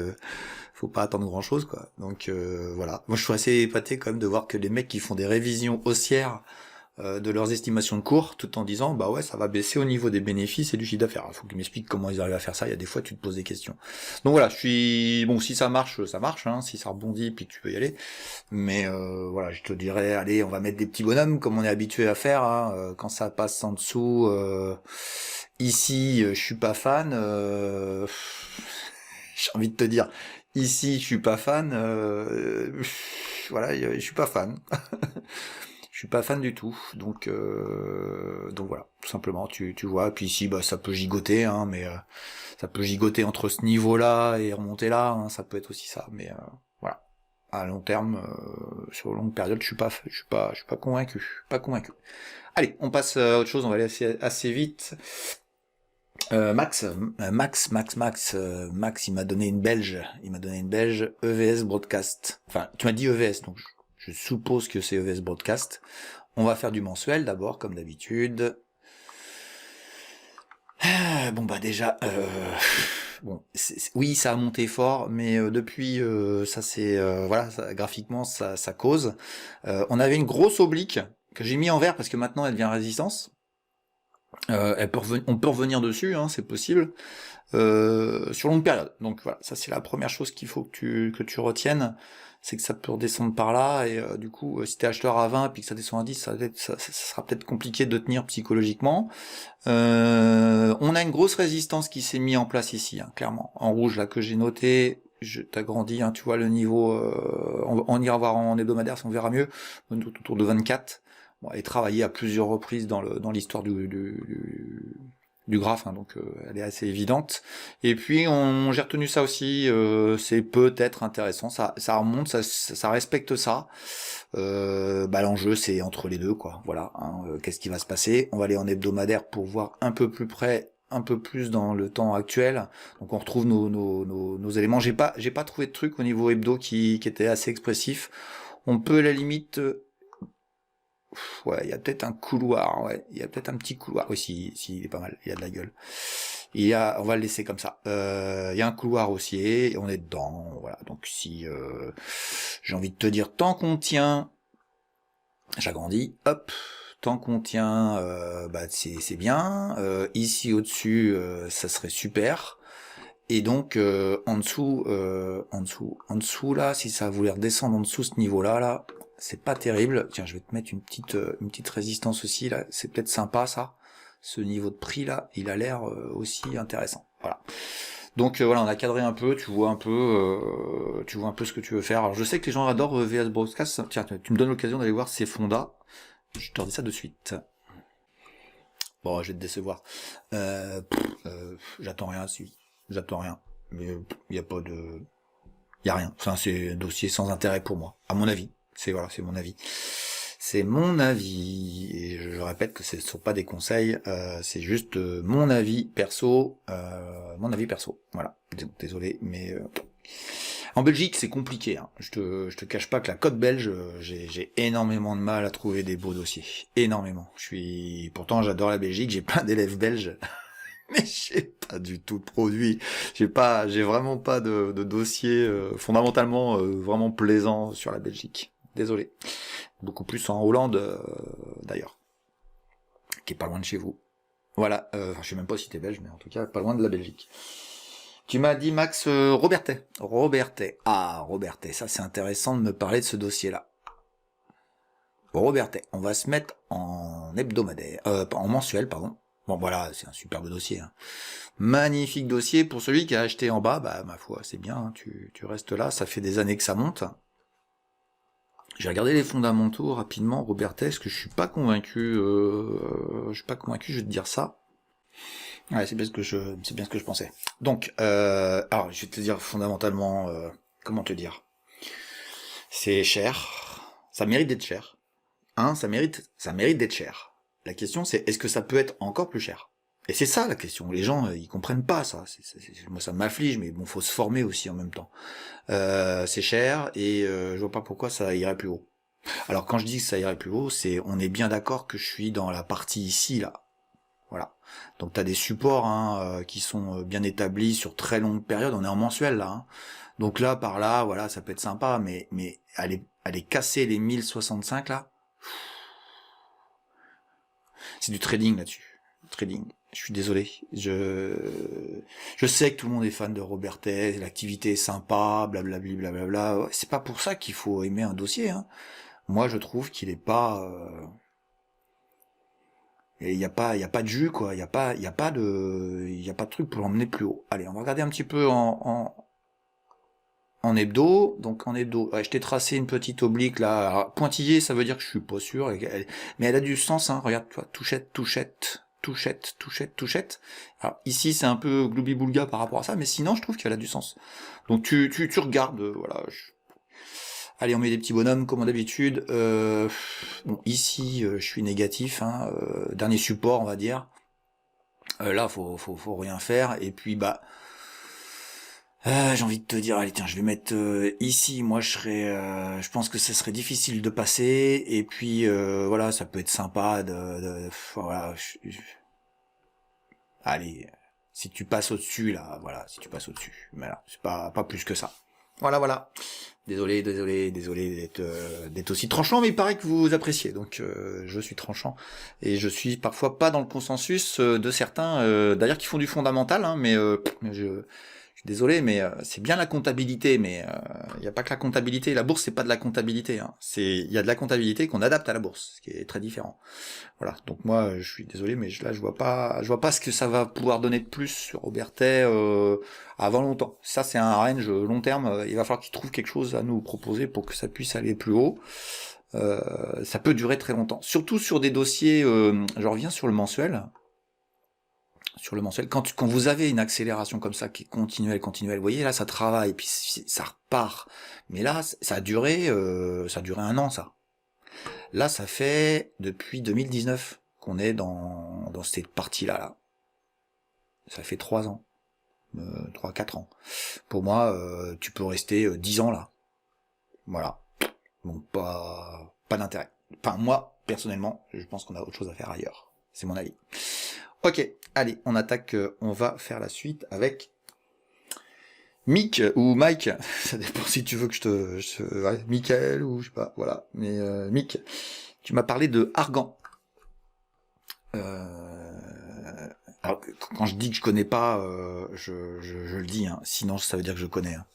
[SPEAKER 1] faut pas attendre grand-chose quoi. Donc voilà. Moi je suis assez épaté quand même de voir que les mecs qui font des révisions haussières de leurs estimations de cours, tout en disant bah ouais ça va baisser au niveau des bénéfices et du chiffre d'affaires. Il faut qu'ils m'expliquent comment ils arrivent à faire ça. Il y a des fois tu te poses des questions. Donc voilà, si ça marche, hein, si ça rebondit puis que tu peux y aller. Mais voilà, je te dirais, allez, on va mettre des petits bonhommes comme on est habitué à faire. Hein, quand ça passe en dessous, ici, je suis pas fan. J'ai envie de te dire, ici, je suis pas fan. Voilà, je suis pas fan. Je suis pas fan du tout, donc voilà, tout simplement, tu vois, puis ici, bah, ça peut gigoter, hein, mais ça peut gigoter entre ce niveau-là et remonter là, hein, ça peut être aussi ça, mais voilà, à long terme, sur longue période, je suis pas convaincu, Allez, on passe à autre chose, on va aller assez vite. Max, il m'a donné une belge, EVS Broadcast. Enfin, tu m'as dit EVS, donc je suppose que c'est EVS Broadcast. On va faire du mensuel d'abord, comme d'habitude. Bon bah déjà, bon, oui, ça a monté fort, mais depuis, ça c'est, voilà, graphiquement, ça cause. On avait une grosse oblique que j'ai mis en vert parce que maintenant elle devient résistance. On peut revenir dessus, hein, c'est possible, sur longue période. Donc voilà, ça c'est la première chose qu'il faut que tu retiennes, c'est que ça peut redescendre par là, et du coup, si t'es acheteur à 20 puis que ça descend à 10, ça sera peut-être compliqué de tenir psychologiquement. On a une grosse résistance qui s'est mise en place ici, hein, clairement. En rouge, là, que j'ai noté, je t'agrandis, hein, tu vois le niveau, on ira voir en hebdomadaire, si on verra mieux, autour de 24. Bon, et travaillé à plusieurs reprises dans l'histoire du graphe, hein, donc elle est assez évidente. Et puis j'ai retenu ça aussi, c'est peut-être intéressant, ça remonte, ça respecte ça. L'enjeu c'est entre les deux, quoi. Voilà, hein, qu'est-ce qui va se passer? On va aller en hebdomadaire pour voir un peu plus près, un peu plus dans le temps actuel. Donc on retrouve nos éléments. J'ai pas trouvé de truc au niveau hebdo qui était assez expressif. On peut à la limite ouais, il y a peut-être un couloir, ouais, il y a peut-être un petit couloir. Oui, si, il est pas mal, il y a de la gueule. On va le laisser comme ça. Il y a un couloir haussier, et on est dedans, voilà. Donc si j'ai envie de te dire, tant qu'on tient, j'agrandis, hop, tant qu'on tient, c'est bien. Ici au-dessus, ça serait super. Et donc en dessous là, si ça voulait redescendre en dessous ce niveau-là, là, c'est pas terrible. Tiens, je vais te mettre une petite résistance aussi là. C'est peut-être sympa ça. Ce niveau de prix là, il a l'air aussi intéressant. Voilà. Donc voilà, on a cadré un peu. Tu vois un peu ce que tu veux faire. Alors je sais que les gens adorent VS Broadcast. Tiens, tu me donnes l'occasion d'aller voir ces fondas. Je te redis ça de suite. Bon, je vais te décevoir. J'attends rien, si. J'attends rien. Mais il y a pas de... Il y a rien. Enfin, c'est un dossier sans intérêt pour moi. À mon avis. C'est mon avis. C'est mon avis. Et je répète que ce ne sont pas des conseils. C'est juste mon avis perso. Voilà. Désolé, mais... En Belgique, c'est compliqué, hein. Je te cache pas que la côte belge, j'ai énormément de mal à trouver des beaux dossiers. Énormément. Pourtant, j'adore la Belgique, j'ai plein d'élèves belges. Mais j'ai pas du tout de produit. J'ai vraiment pas de dossier fondamentalement vraiment plaisant sur la Belgique. Désolé. Beaucoup plus en Hollande, d'ailleurs. Qui est pas loin de chez vous. Voilà. Je sais même pas si t'es belge, mais en tout cas, pas loin de la Belgique. Tu m'as dit, Max, Robertet. Ah, Robertet. Ça, c'est intéressant de me parler de ce dossier-là. Robertet. On va se mettre en hebdomadaire. En mensuel, pardon. Bon, voilà, c'est un superbe dossier. Hein. Magnifique dossier. Pour celui qui a acheté en bas, bah, ma foi, c'est bien. Hein. Tu restes là. Ça fait des années que ça monte. J'ai regardé les fondamentaux rapidement, Robertet, parce que je suis pas convaincu. Je vais te dire ça. Ouais, c'est bien ce que je pensais. Donc, alors, je vais te dire fondamentalement, comment te dire. C'est cher. Ça mérite d'être cher. Hein, ça mérite d'être cher. La question, c'est est-ce que ça peut être encore plus cher? Et c'est ça la question. Les gens, ils comprennent pas ça. Moi, ça m'afflige, mais bon, faut se former aussi en même temps. C'est cher et je vois pas pourquoi ça irait plus haut. Alors quand je dis que ça irait plus haut, on est bien d'accord que je suis dans la partie ici là. Voilà. Donc tu as des supports hein, qui sont bien établis sur très longue période. On est en mensuel là. Hein. Donc là, par là, voilà, ça peut être sympa, mais aller casser les 1065 là. C'est du trading là-dessus. Trading. Je suis désolé. Je sais que tout le monde est fan de Robertet, l'activité est sympa, blablabli, blablabla. Ouais, c'est pas pour ça qu'il faut aimer un dossier. Hein. Moi, je trouve qu'il est pas. Il y a pas de jus quoi. Il y a pas de truc pour l'emmener plus haut. Allez, on va regarder un petit peu en hebdo. Donc en hebdo, ouais, je t'ai tracé une petite oblique là. Alors, pointillé, ça veut dire que je suis pas sûr. Mais elle a du sens. Hein. Regarde, tu vois, touchette. Alors ici c'est un peu gloubi-boulga par rapport à ça, mais sinon je trouve qu'elle a du sens. Donc tu regardes, voilà. Allez, on met des petits bonhommes comme d'habitude. Bon, ici je suis négatif, hein, dernier support on va dire. Là faut rien faire. Et puis bah j'ai envie de te dire, allez tiens, je vais mettre ici, moi je pense que ça serait difficile de passer, et puis voilà, ça peut être sympa voilà, allez, si tu passes au-dessus là, voilà, si tu passes au-dessus, mais là, c'est pas plus que ça. Voilà, voilà. Désolé d'être aussi tranchant, mais il paraît que vous appréciez, donc je suis tranchant. Et je suis parfois pas dans le consensus de certains, d'ailleurs qui font du fondamental, hein, mais je suis désolé, mais c'est bien la comptabilité, mais il n'y a pas que la comptabilité. La bourse, c'est pas de la comptabilité. Hein. Il y a de la comptabilité qu'on adapte à la bourse, ce qui est très différent. Voilà. Donc moi, je suis désolé, mais là, je vois pas ce que ça va pouvoir donner de plus sur Robertet avant longtemps. Ça, c'est un range long terme. Il va falloir qu'il trouve quelque chose à nous proposer pour que ça puisse aller plus haut. Ça peut durer très longtemps. Surtout sur des dossiers. Je reviens sur le mensuel. Sur le mensuel, quand vous avez une accélération comme ça qui est continuelle, vous voyez là ça travaille, puis ça repart. Mais là ça a duré 1 an ça. Là ça fait depuis 2019 qu'on est dans cette partie-là. Là. Ça fait 3 ans, 3-4 ans. Pour moi, tu peux rester 10 ans là. Voilà. Bon, pas d'intérêt. Enfin moi, personnellement, je pense qu'on a autre chose à faire ailleurs. C'est mon avis. Ok, allez, on attaque, on va faire la suite avec Mick ou Mike, ça dépend si tu veux que ouais, Michael ou je sais pas, voilà, mais Mick, tu m'as parlé de Argan. Alors, quand je dis que je connais pas, je le dis, hein, sinon ça veut dire que je connais. Hein.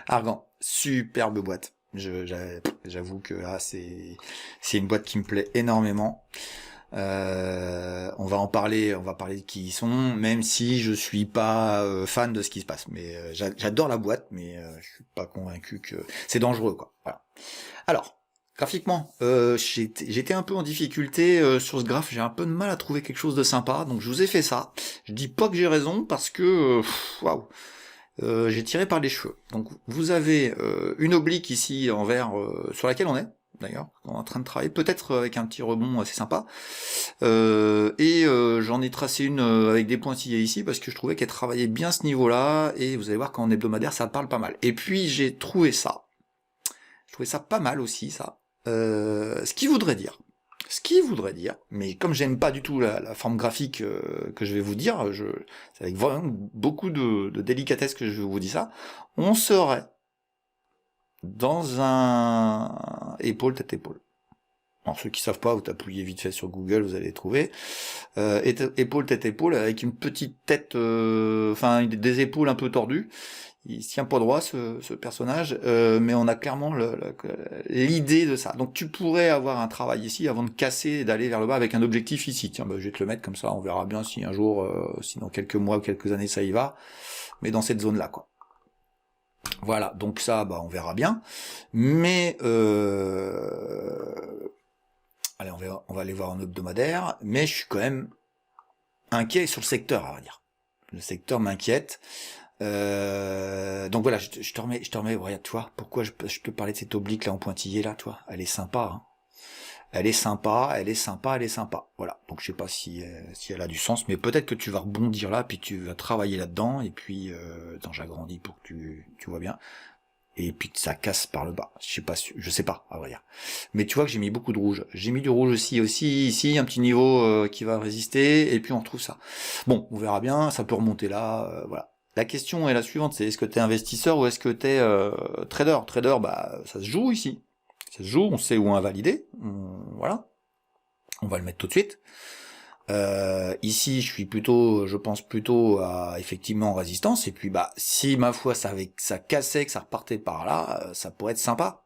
[SPEAKER 1] Argan, superbe boîte. J'avoue que là, c'est une boîte qui me plaît énormément. On va parler de qui ils sont, même si je suis pas fan de ce qui se passe. Mais j'adore la boîte, mais je suis pas convaincu que c'est dangereux, quoi. Voilà. Alors, graphiquement, j'étais un peu en difficulté sur ce graphe. J'ai un peu de mal à trouver quelque chose de sympa, donc je vous ai fait ça. Je dis pas que j'ai raison parce que waouh. J'ai tiré par les cheveux. Donc vous avez une oblique ici en vert sur laquelle on est, d'ailleurs, on est en train de travailler, peut-être avec un petit rebond assez sympa. J'en ai tracé une avec des pointillés ici parce que je trouvais qu'elle travaillait bien ce niveau-là, et vous allez voir qu'en hebdomadaire ça parle pas mal. Et puis j'ai trouvé ça. Je trouvais ça pas mal aussi, ça. Ce qui voudrait dire, mais comme j'aime pas du tout la forme graphique que je vais vous dire, c'est avec vraiment beaucoup de délicatesse que je vous dis ça, on serait dans un épaule tête épaule. Alors ceux qui savent pas, vous tapouillez vite fait sur Google, vous allez les trouver. Épaule tête épaule avec une petite tête, enfin des épaules un peu tordues. Il se tient pas droit ce personnage, mais on a clairement l'idée de ça. Donc tu pourrais avoir un travail ici avant de casser et d'aller vers le bas avec un objectif ici. Tiens, je vais te le mettre comme ça, on verra bien si un jour, si dans quelques mois ou quelques années ça y va, mais dans cette zone-là, quoi. Voilà, donc ça, on verra bien. Mais allez, on va aller voir en hebdomadaire, mais je suis quand même inquiet sur le secteur, à vrai dire. Le secteur m'inquiète. Donc voilà, je te remets, regarde, toi, pourquoi je te parlais de cette oblique là en pointillé là, toi, elle est sympa, hein. Elle est sympa. Voilà. Donc je sais pas si elle a du sens, mais peut-être que tu vas rebondir là, puis tu vas travailler là-dedans, et puis attends, j'agrandis pour que tu vois bien. Et puis ça casse par le bas. Je sais pas, à vrai dire. Mais tu vois que j'ai mis beaucoup de rouge. J'ai mis du rouge aussi ici, un petit niveau qui va résister, et puis on retrouve ça. Bon, on verra bien, ça peut remonter là, voilà. La question est la suivante, c'est est-ce que t'es investisseur ou est-ce que t'es trader? Trader, ça se joue ici. Ça se joue, on sait où invalider. Voilà. On va le mettre tout de suite. Ici, je pense plutôt à effectivement résistance. Et puis, si ma foi ça cassait, que ça repartait par là, ça pourrait être sympa.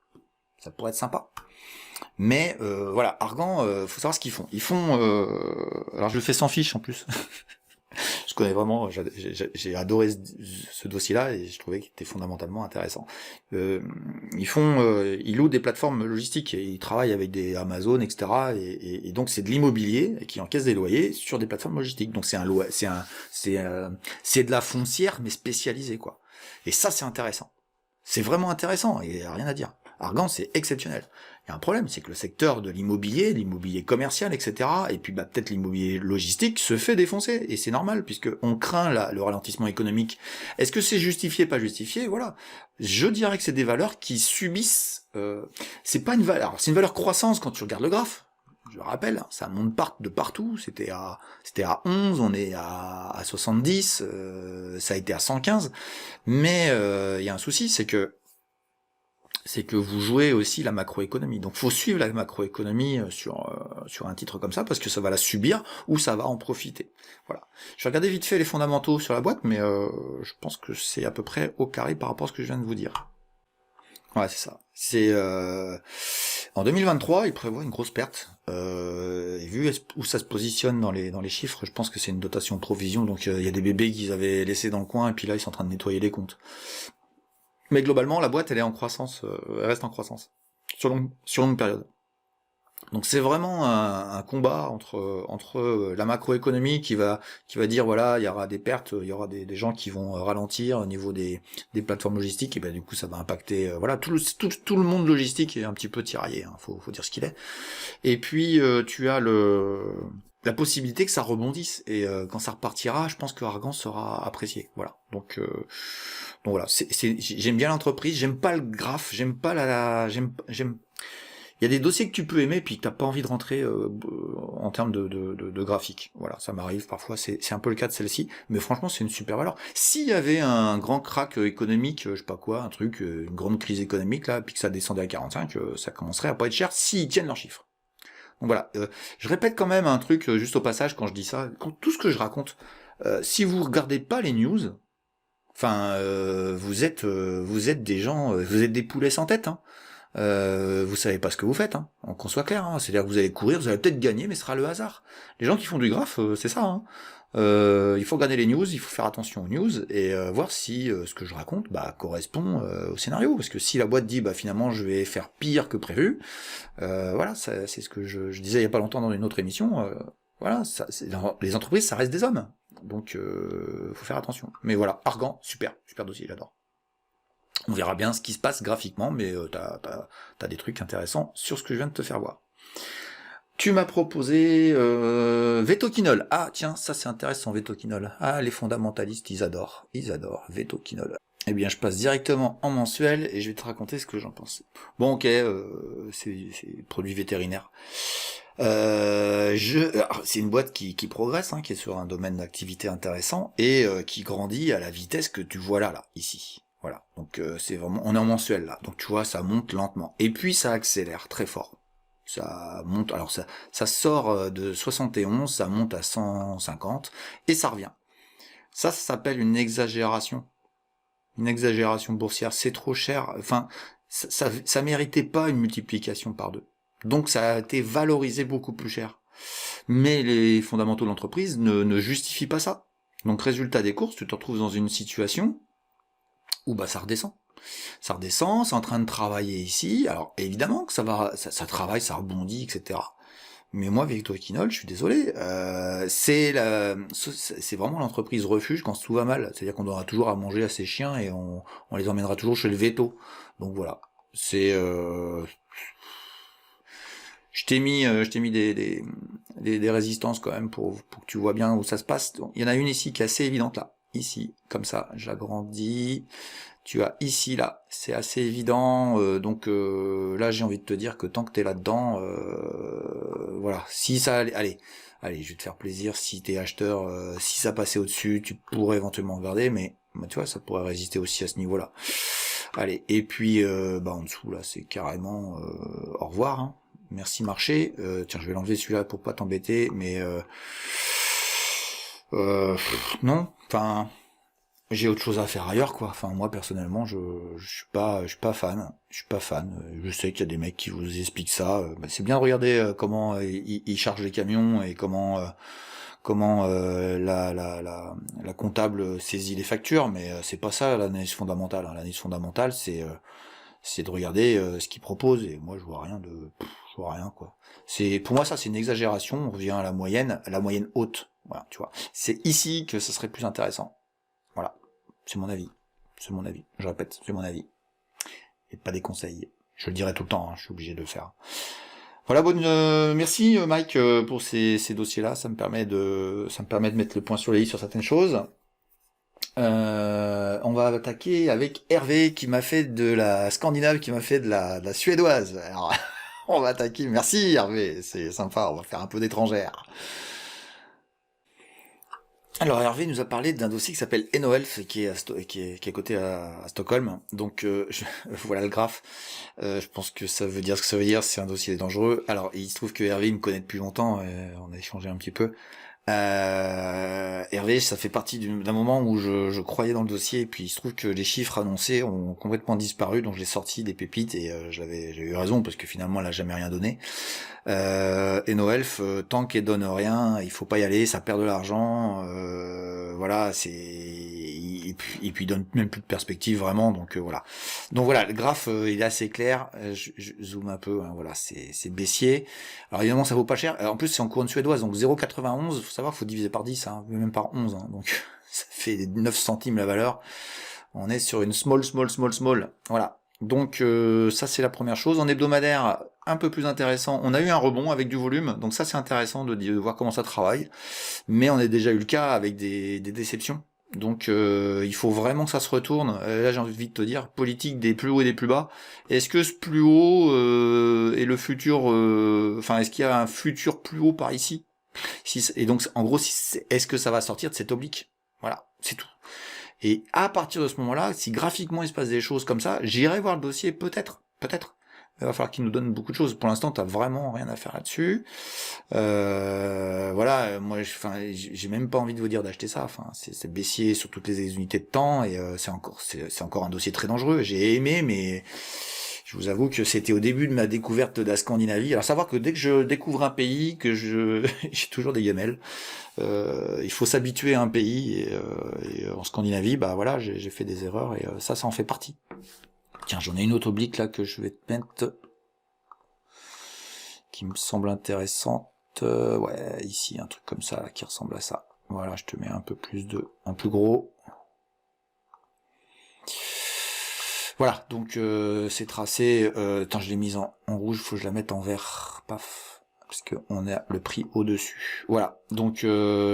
[SPEAKER 1] Mais voilà, Argan, faut savoir ce qu'ils font. Ils font, alors je le fais sans fiche en plus. Je connais vraiment, j'ai adoré ce dossier-là et je trouvais qu'il était fondamentalement intéressant. Ils louent des plateformes logistiques et ils travaillent avec des Amazon, etc. Et donc c'est de l'immobilier qui encaisse des loyers sur des plateformes logistiques. Donc c'est de la foncière mais spécialisée, quoi. Et ça c'est intéressant. C'est vraiment intéressant. Il n'y a rien à dire. Argan, c'est exceptionnel. Il y a un problème, c'est que le secteur de l'immobilier commercial, etc., et puis peut-être l'immobilier logistique se fait défoncer, et c'est normal, puisque on craint le ralentissement économique. Est-ce que c'est justifié, pas justifié? Voilà. Je dirais que c'est des valeurs qui subissent... c'est pas une valeur... c'est une valeur croissance quand tu regardes le graphe. je rappelle, hein, ça monte de partout, c'était à 11, on est à 70, ça a été à 115, mais il y a un souci, c'est que vous jouez aussi la macroéconomie. Donc faut suivre la macroéconomie sur un titre comme ça, parce que ça va la subir ou ça va en profiter. Voilà. Je vais regarder vite fait les fondamentaux sur la boîte, mais je pense que c'est à peu près au carré par rapport à ce que je viens de vous dire. Ouais, c'est ça. C'est en 2023, il prévoit une grosse perte. Et vu où ça se positionne dans les chiffres, je pense que c'est une dotation provision, donc il y a des bébés qu'ils avaient laissés dans le coin, et puis là ils sont en train de nettoyer les comptes. Mais globalement, la boîte, elle est en croissance, elle reste en croissance sur longue période. Donc c'est vraiment un combat entre la macroéconomie qui va dire voilà, il y aura des pertes, il y aura des gens qui vont ralentir au niveau des plateformes logistiques, et ben du coup ça va impacter voilà tout le monde logistique est un petit peu tiraillé, hein, faut dire ce qu'il est. Et puis tu as la possibilité que ça rebondisse, et quand ça repartira, je pense que Argan sera apprécié. Voilà. Donc voilà, j'aime bien l'entreprise, j'aime pas le graphe, j'aime pas j'aime. Il y a des dossiers que tu peux aimer puis que t'as pas envie de rentrer en termes de graphique. Voilà, ça m'arrive parfois, c'est un peu le cas de celle-ci, mais franchement c'est une super valeur. S'il y avait un grand crack économique, je sais pas quoi, un truc, une grande crise économique là, puis que ça descendait à 45, ça commencerait à pas être cher s'ils tiennent leurs chiffres. Donc voilà, je répète quand même un truc juste au passage quand je dis ça, tout ce que je raconte, si vous regardez pas les news, enfin vous êtes des gens, vous êtes des poulets sans tête, hein. Vous savez pas ce que vous faites, hein. Qu'on soit clair, hein. C'est-à-dire que vous allez courir, vous allez peut-être gagner, mais ce sera le hasard. Les gens qui font du graphe, c'est ça, hein. Il faut regarder les news, il faut faire attention aux news et voir si ce que je raconte correspond au scénario. Parce que si la boîte dit finalement je vais faire pire que prévu, voilà, c'est ce que je disais il y a pas longtemps dans une autre émission. Voilà, les entreprises, ça reste des hommes, donc faut faire attention. Mais voilà, Argan, super dossier, j'adore. On verra bien ce qui se passe graphiquement, mais t'as des trucs intéressants sur ce que je viens de te faire voir. Tu m'as proposé Vetoquinol. Ah tiens, ça c'est intéressant, Vetoquinol. Ah, les fondamentalistes, ils adorent Vetoquinol. Eh bien, je passe directement en mensuel et je vais te raconter ce que j'en pense. Bon, ok, c'est produits vétérinaires. C'est une boîte qui progresse, hein, qui est sur un domaine d'activité intéressant et qui grandit à la vitesse que tu vois là, ici. Voilà, donc c'est vraiment, on est en mensuel là, donc tu vois, ça monte lentement. Et puis ça accélère très fort. Ça monte, alors ça sort de 71, ça monte à 150, et ça revient. Ça s'appelle une exagération. Une exagération boursière, c'est trop cher. Enfin, ça méritait pas une multiplication par 2. Donc ça a été valorisé beaucoup plus cher. Mais les fondamentaux de l'entreprise ne justifient pas ça. Donc résultat des courses, tu te retrouves dans une situation où ça redescend. Ça redescend, c'est en train de travailler ici. Alors évidemment que ça travaille, ça rebondit, etc. Mais moi, Vetoquinol, je suis désolé, c'est vraiment l'entreprise refuge quand tout va mal. C'est-à-dire qu'on aura toujours à manger à ses chiens et on les emmènera toujours chez le veto. Donc voilà, c'est je t'ai mis des résistances quand même pour que tu vois bien où ça se passe. Il y en a une ici qui est assez évidente là. Ici, comme ça, j'agrandis. Tu as ici, là, c'est assez évident, donc là j'ai envie de te dire que tant que t'es là-dedans, voilà, si ça allez, je vais te faire plaisir, si t'es acheteur, si ça passait au-dessus, tu pourrais éventuellement regarder, mais tu vois, ça pourrait résister aussi à ce niveau-là. Allez, et puis en dessous, là, c'est carrément au revoir, hein. Merci marché, tiens, je vais l'enlever celui-là pour pas t'embêter, mais non, enfin... J'ai autre chose à faire ailleurs, quoi. Enfin, moi, personnellement, je suis pas fan. Je suis pas fan. Je sais qu'il y a des mecs qui vous expliquent ça. C'est bien de regarder comment ils chargent les camions et comment la comptable saisit les factures, mais c'est pas ça l'analyse fondamentale, hein. L'analyse fondamentale, c'est de regarder ce qu'ils proposent, et moi, je vois rien, quoi. Pour moi, ça, c'est une exagération. On revient à la moyenne haute. Voilà, tu vois. C'est ici que ce serait plus intéressant. Voilà. C'est mon avis. Je répète, c'est mon avis. Et pas des conseils. Je le dirai tout le temps, hein, je suis obligé de le faire. Voilà, merci Mike pour ces dossiers-là. Ça me permet de mettre le point sur les i sur certaines choses. On va attaquer avec Hervé qui m'a fait de la scandinave, qui m'a fait de la suédoise. Alors, On va attaquer. Merci Hervé, c'est sympa, on va faire un peu d'étrangère. Alors Hervé nous a parlé d'un dossier qui s'appelle Enoelf qui est, qui est coté à Stockholm. Donc voilà le graphe. Je pense que ça veut dire ce que ça veut dire. C'est un dossier dangereux. Alors il se trouve que Hervé il me connaît depuis longtemps. On a échangé un petit peu. Hervé, ça fait partie d'un moment où je croyais dans le dossier et puis il se trouve que les chiffres annoncés ont complètement disparu, donc j'ai sorti des pépites et j'ai eu raison parce que finalement elle a jamais rien donné. Et Noelf, tant qu'elle donne rien, il faut pas y aller, ça perd de l'argent, voilà, et puis il donne même plus de perspective vraiment, donc voilà. Donc voilà, le graphe il est assez clair, je zoome un peu, hein, voilà, c'est baissier. Alors évidemment ça vaut pas cher, en plus c'est en couronne suédoise, donc 0,91, faut savoir, faut diviser par 10, hein, même par 11, hein, donc ça fait 9 centimes la valeur. On est sur une small, voilà. Donc ça c'est la première chose. En hebdomadaire, un peu plus intéressant, on a eu un rebond avec du volume, donc ça c'est intéressant de voir comment ça travaille, mais on a déjà eu le cas avec des déceptions. Donc il faut vraiment que ça se retourne. Là j'ai envie de te dire, politique des plus hauts et des plus bas. Est-ce que ce plus haut est le futur, enfin est-ce qu'il y a un futur plus haut par ici? Et donc en gros, est-ce que ça va sortir de cet oblique? Voilà, c'est tout. Et à partir de ce moment-là, si graphiquement il se passe des choses comme ça, j'irai voir le dossier, peut-être. Il va falloir qu'il nous donne beaucoup de choses. Pour l'instant, t'as vraiment rien à faire là-dessus. Voilà, moi, j'ai même pas envie de vous dire d'acheter ça. Enfin, c'est baissier sur toutes les unités de temps et c'est encore un dossier très dangereux. J'ai aimé, mais je vous avoue que c'était au début de ma découverte de la Scandinavie. Alors savoir que dès que je découvre un pays, j'ai toujours des gamelles. Il faut s'habituer à un pays et en Scandinavie, bah voilà, j'ai fait des erreurs et ça en fait partie. Tiens, j'en ai une autre oblique là que je vais te mettre, qui me semble intéressante. Ouais, ici un truc comme ça là, qui ressemble à ça. Voilà, je te mets un peu plus un plus gros. Voilà, donc c'est tracé. Attends, je l'ai mise en rouge, faut que je la mette en vert. Paf. Parce qu'on a le prix au-dessus. Voilà, donc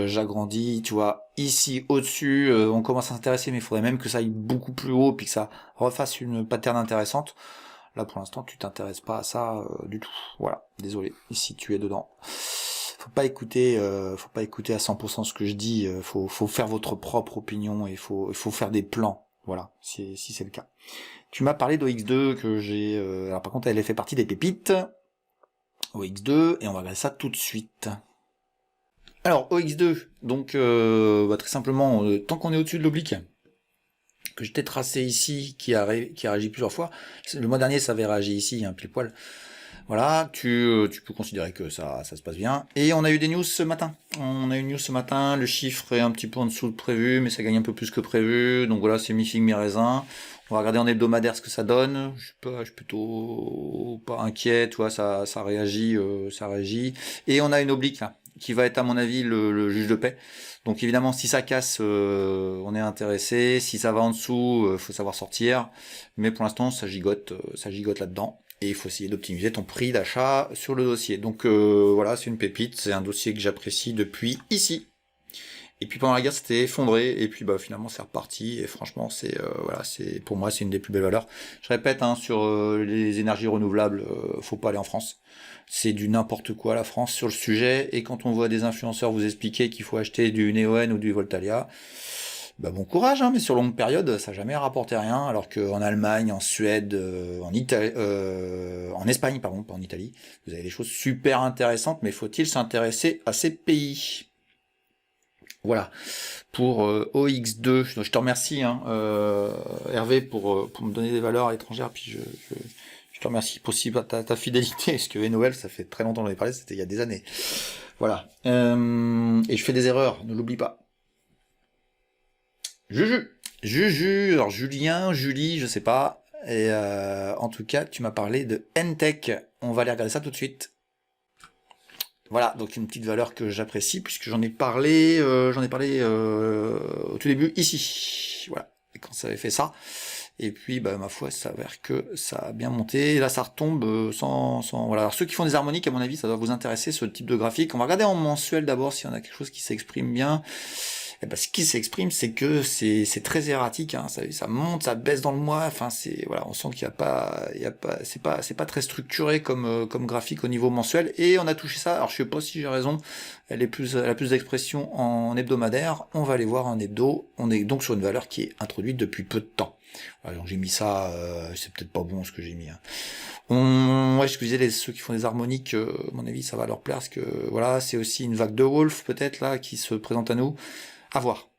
[SPEAKER 1] j'agrandis, tu vois, ici au-dessus, on commence à s'intéresser, mais il faudrait même que ça aille beaucoup plus haut, puis que ça refasse une pattern intéressante. Là, pour l'instant, tu t'intéresses pas à ça du tout. Voilà, désolé, ici tu es dedans. Faut pas écouter à 100% ce que je dis, faut faire votre propre opinion, et il faut faire des plans. Voilà, si c'est le cas. Tu m'as parlé d'OX2 que j'ai... alors par contre, elle fait partie des pépites. OX2, et on va regarder ça tout de suite. Alors, OX2, donc très simplement, tant qu'on est au-dessus de l'oblique, que je t'ai tracé ici, qui a réagi plusieurs fois, le mois dernier ça avait réagi ici, hein, pile poil, voilà, tu peux considérer que ça se passe bien. Et on a eu des news ce matin. Le chiffre est un petit peu en dessous de prévu, mais ça gagne un peu plus que prévu. Donc voilà, c'est mi-figue, mi-raisin. On va regarder en hebdomadaire ce que ça donne. Je suis plutôt pas inquiet, tu vois, ça réagit, ça réagit. Et on a une oblique là, qui va être à mon avis le juge de paix. Donc évidemment, si ça casse, on est intéressé. Si ça va en dessous, faut savoir sortir. Mais pour l'instant, ça gigote là-dedans. Et il faut essayer d'optimiser ton prix d'achat sur le dossier. Donc voilà, c'est une pépite, c'est un dossier que j'apprécie depuis ici. Et puis pendant la guerre, c'était effondré, et puis bah finalement c'est reparti, et franchement c'est pour moi c'est une des plus belles valeurs. Je répète, hein, sur les énergies renouvelables, faut pas aller en France. C'est du n'importe quoi la France sur le sujet, et quand on voit des influenceurs vous expliquer qu'il faut acheter du Neoen ou du Voltalia, bah bon courage, hein, mais sur longue période, ça n'a jamais rapporté rien, alors qu'en Allemagne, en Suède, en Italie, en Espagne, pardon, pas en Italie, vous avez des choses super intéressantes, mais faut-il s'intéresser à ces pays? Voilà, pour OX2, je te remercie, hein, Hervé, pour me donner des valeurs étrangères, puis je te remercie pour ta fidélité, parce que Noël, ça fait très longtemps que j'en ai parlé, c'était il y a des années. Voilà, et je fais des erreurs, ne l'oublie pas. Juju, alors Julien, Julie, je sais pas. Et en tout cas, tu m'as parlé de N-Tech. On va aller regarder ça tout de suite. Voilà, donc une petite valeur que j'apprécie puisque j'en ai parlé au tout début ici. Voilà, et quand ça avait fait ça. Et puis, bah, ma foi, ça s'avère que ça a bien monté. Et là, ça retombe sans... Voilà. Alors, ceux qui font des harmoniques, à mon avis, ça doit vous intéresser, ce type de graphique. On va regarder en mensuel d'abord s'il y en a quelque chose qui s'exprime bien. Et ben, ce qui s'exprime, c'est que c'est très erratique, hein. Ça monte, ça baisse dans le mois. Enfin, voilà, on sent qu'il y a pas, c'est pas très structuré comme graphique au niveau mensuel. Et on a touché ça. Alors, je sais pas si j'ai raison. Elle a plus d'expression en hebdomadaire. On va aller voir en hebdo. On est donc sur une valeur qui est introduite depuis peu de temps. Voilà, donc j'ai mis ça. C'est peut-être pas bon ce que j'ai mis, hein. Ouais, je disais, ceux qui font des harmoniques, à mon avis, ça va leur plaire, parce que voilà, c'est aussi une vague de Wolf, peut-être, là, qui se présente à nous. À voir.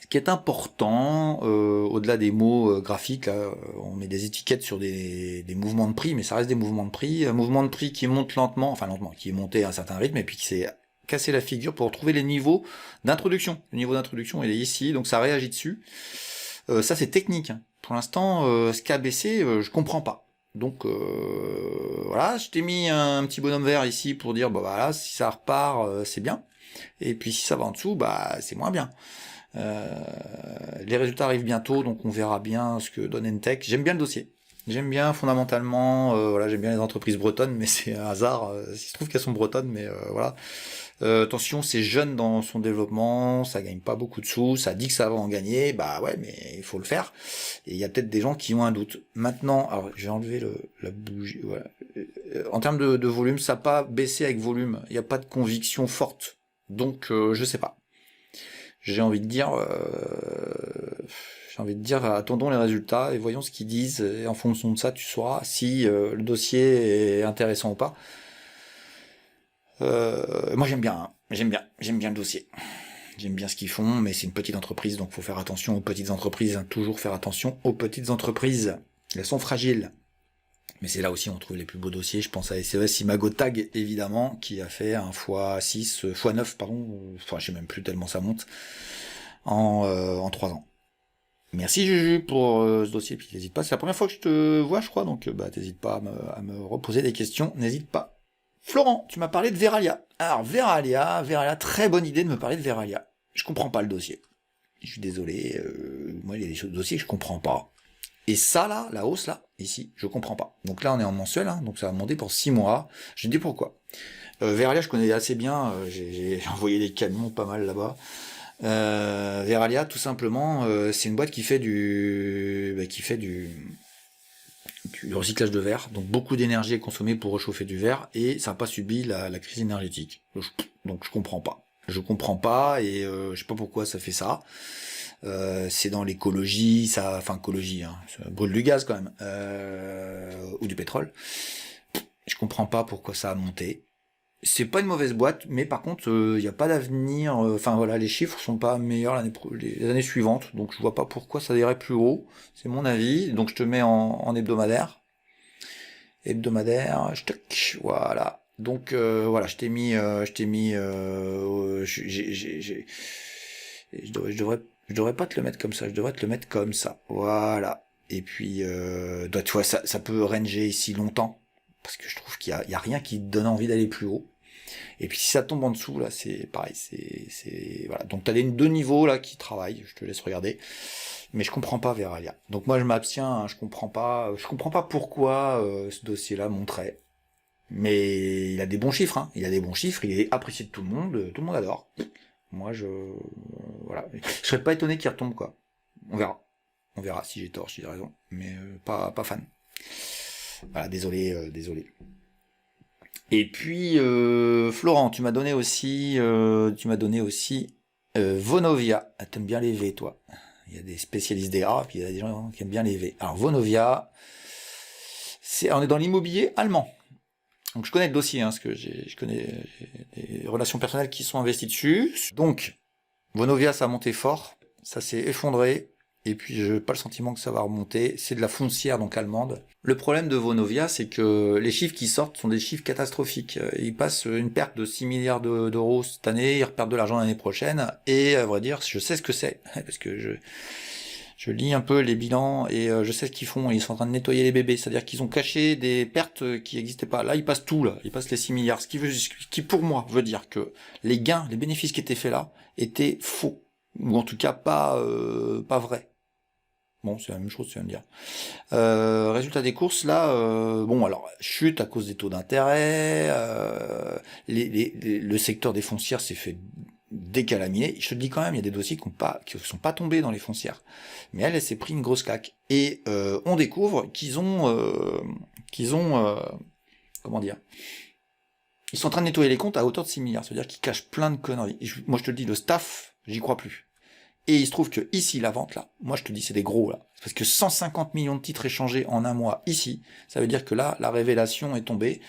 [SPEAKER 1] Ce qui est important, au-delà des mots graphiques, là, on met des étiquettes sur des mouvements de prix, mais ça reste des mouvements de prix. Un mouvement de prix qui monte lentement, qui est monté à un certain rythme, et puis qui s'est cassé la figure pour retrouver les niveaux d'introduction. Le niveau d'introduction, il est ici, donc ça réagit dessus. Ça, c'est technique, hein. Pour l'instant, ce qu'a baissé, je comprends pas. Donc voilà, je t'ai mis un petit bonhomme vert ici pour dire, bah voilà, si ça repart, c'est bien. Et puis si ça va en dessous, bah c'est moins bien. Les résultats arrivent bientôt, donc on verra bien ce que donne Entech. J'aime bien le dossier. J'aime bien fondamentalement, voilà, j'aime bien les entreprises bretonnes, mais c'est un hasard. Il se trouve qu'elles sont bretonnes, mais voilà. Attention, c'est jeune dans son développement, ça gagne pas beaucoup de sous, ça dit que ça va en gagner, bah ouais, mais il faut le faire. Et il y a peut-être des gens qui ont un doute. Maintenant, alors je vais enlever la bougie. Voilà. En termes de volume, ça n'a pas baissé avec volume. Il n'y a pas de conviction forte. Donc je sais pas. J'ai envie de dire, attendons les résultats et voyons ce qu'ils disent. Et en fonction de ça, tu sauras si le dossier est intéressant ou pas. Moi j'aime bien, hein. J'aime bien le dossier. J'aime bien ce qu'ils font, mais c'est une petite entreprise, donc faut faire attention aux petites entreprises, hein. Toujours faire attention aux petites entreprises. Elles sont fragiles. Mais c'est là aussi où on trouve les plus beaux dossiers. Je pense à SES Imago Tag, évidemment, qui a fait un x6, x9, pardon, enfin je sais même plus tellement ça monte, en 3 ans. Merci Juju pour ce dossier, puis n'hésite pas, c'est la première fois que je te vois, je crois, donc bah t'hésites pas à me reposer des questions, n'hésite pas. Florent, tu m'as parlé de Veralia. Alors Veralia, très bonne idée de me parler de Veralia. Je comprends pas le dossier. Je suis désolé, moi il y a des dossiers que je comprends pas. Et ça là, la hausse là, ici, je comprends pas. Donc là on est en mensuel, hein, donc ça va monter pour 6 mois. Je te dis pourquoi. Veralia je connais assez bien, j'ai envoyé des camions pas mal là-bas. Veralia, tout simplement, c'est une boîte qui fait du recyclage de verre, donc beaucoup d'énergie est consommée pour réchauffer du verre, et ça n'a pas subi la crise énergétique. Donc je comprends pas. Je comprends pas, et je sais pas pourquoi ça fait ça. C'est dans l'écologie, écologie, hein, ça brûle du gaz quand même, ou du pétrole. Je comprends pas pourquoi ça a monté. C'est pas une mauvaise boîte, mais par contre, il n'y a pas d'avenir. Enfin voilà, les chiffres sont pas meilleurs les années suivantes, donc je vois pas pourquoi ça irait plus haut. C'est mon avis. Donc je te mets en hebdomadaire. Hebdomadaire, voilà. Donc voilà, je devrais pas te le mettre comme ça. Je devrais te le mettre comme ça. Voilà. Et puis, tu vois, ça peut ranger ici longtemps, parce que je trouve qu'il y a rien qui donne envie d'aller plus haut. Et puis si ça tombe en dessous, là, c'est pareil, voilà. Donc t'as deux niveaux là qui travaillent, je te laisse regarder. Mais je comprends pas Veralia. Donc moi je m'abstiens, hein, je comprends pas pourquoi ce dossier-là monterait. Mais il a des bons chiffres, hein. Il a des bons chiffres, il est apprécié de tout le monde adore. Moi voilà. Je serais pas étonné qu'il retombe quoi. On verra. On verra si j'ai tort, si j'ai raison. Mais pas fan. Voilà, désolé. Et puis Florent, tu m'as donné aussi Vonovia. Ah, t'aimes bien les V, toi. Il y a des spécialistes des A, puis il y a des gens qui aiment bien les V. Alors Vonovia, on est dans l'immobilier allemand. Donc je connais le dossier, hein, parce que je connais des relations personnelles qui sont investies dessus. Donc Vonovia, ça a monté fort, ça s'est effondré. Et puis je n'ai pas le sentiment que ça va remonter. C'est de la foncière, donc allemande. Le problème de Vonovia, c'est que les chiffres qui sortent sont des chiffres catastrophiques. Ils passent une perte de 6 milliards d'euros cette année, ils reperdent de l'argent l'année prochaine, et à vrai dire, je sais ce que c'est, parce que je lis un peu les bilans, et je sais ce qu'ils font, ils sont en train de nettoyer les bébés, c'est-à-dire qu'ils ont caché des pertes qui n'existaient pas. Là, ils passent tout, là, ils passent les 6 milliards, ce qui pour moi veut dire que les gains, les bénéfices qui étaient faits là, étaient faux, ou en tout cas pas vrais. Bon, c'est la même chose, tu vas me dire. Résultat des courses, là, bon, alors, chute à cause des taux d'intérêt, le secteur des foncières s'est fait dès qu'elle a miné, je te le dis quand même, il y a des dossiers qui sont pas tombés dans les foncières. Mais elle s'est pris une grosse claque. Et on découvre comment dire, ils sont en train de nettoyer les comptes à hauteur de 6 milliards. C'est-à-dire qu'ils cachent plein de conneries. Et moi, je te le dis, le staff, j'y crois plus. Et il se trouve que ici, la vente, là, moi je te dis, c'est des gros, là. Parce que 150 millions de titres échangés en un mois, ici, ça veut dire que là, la révélation est tombée.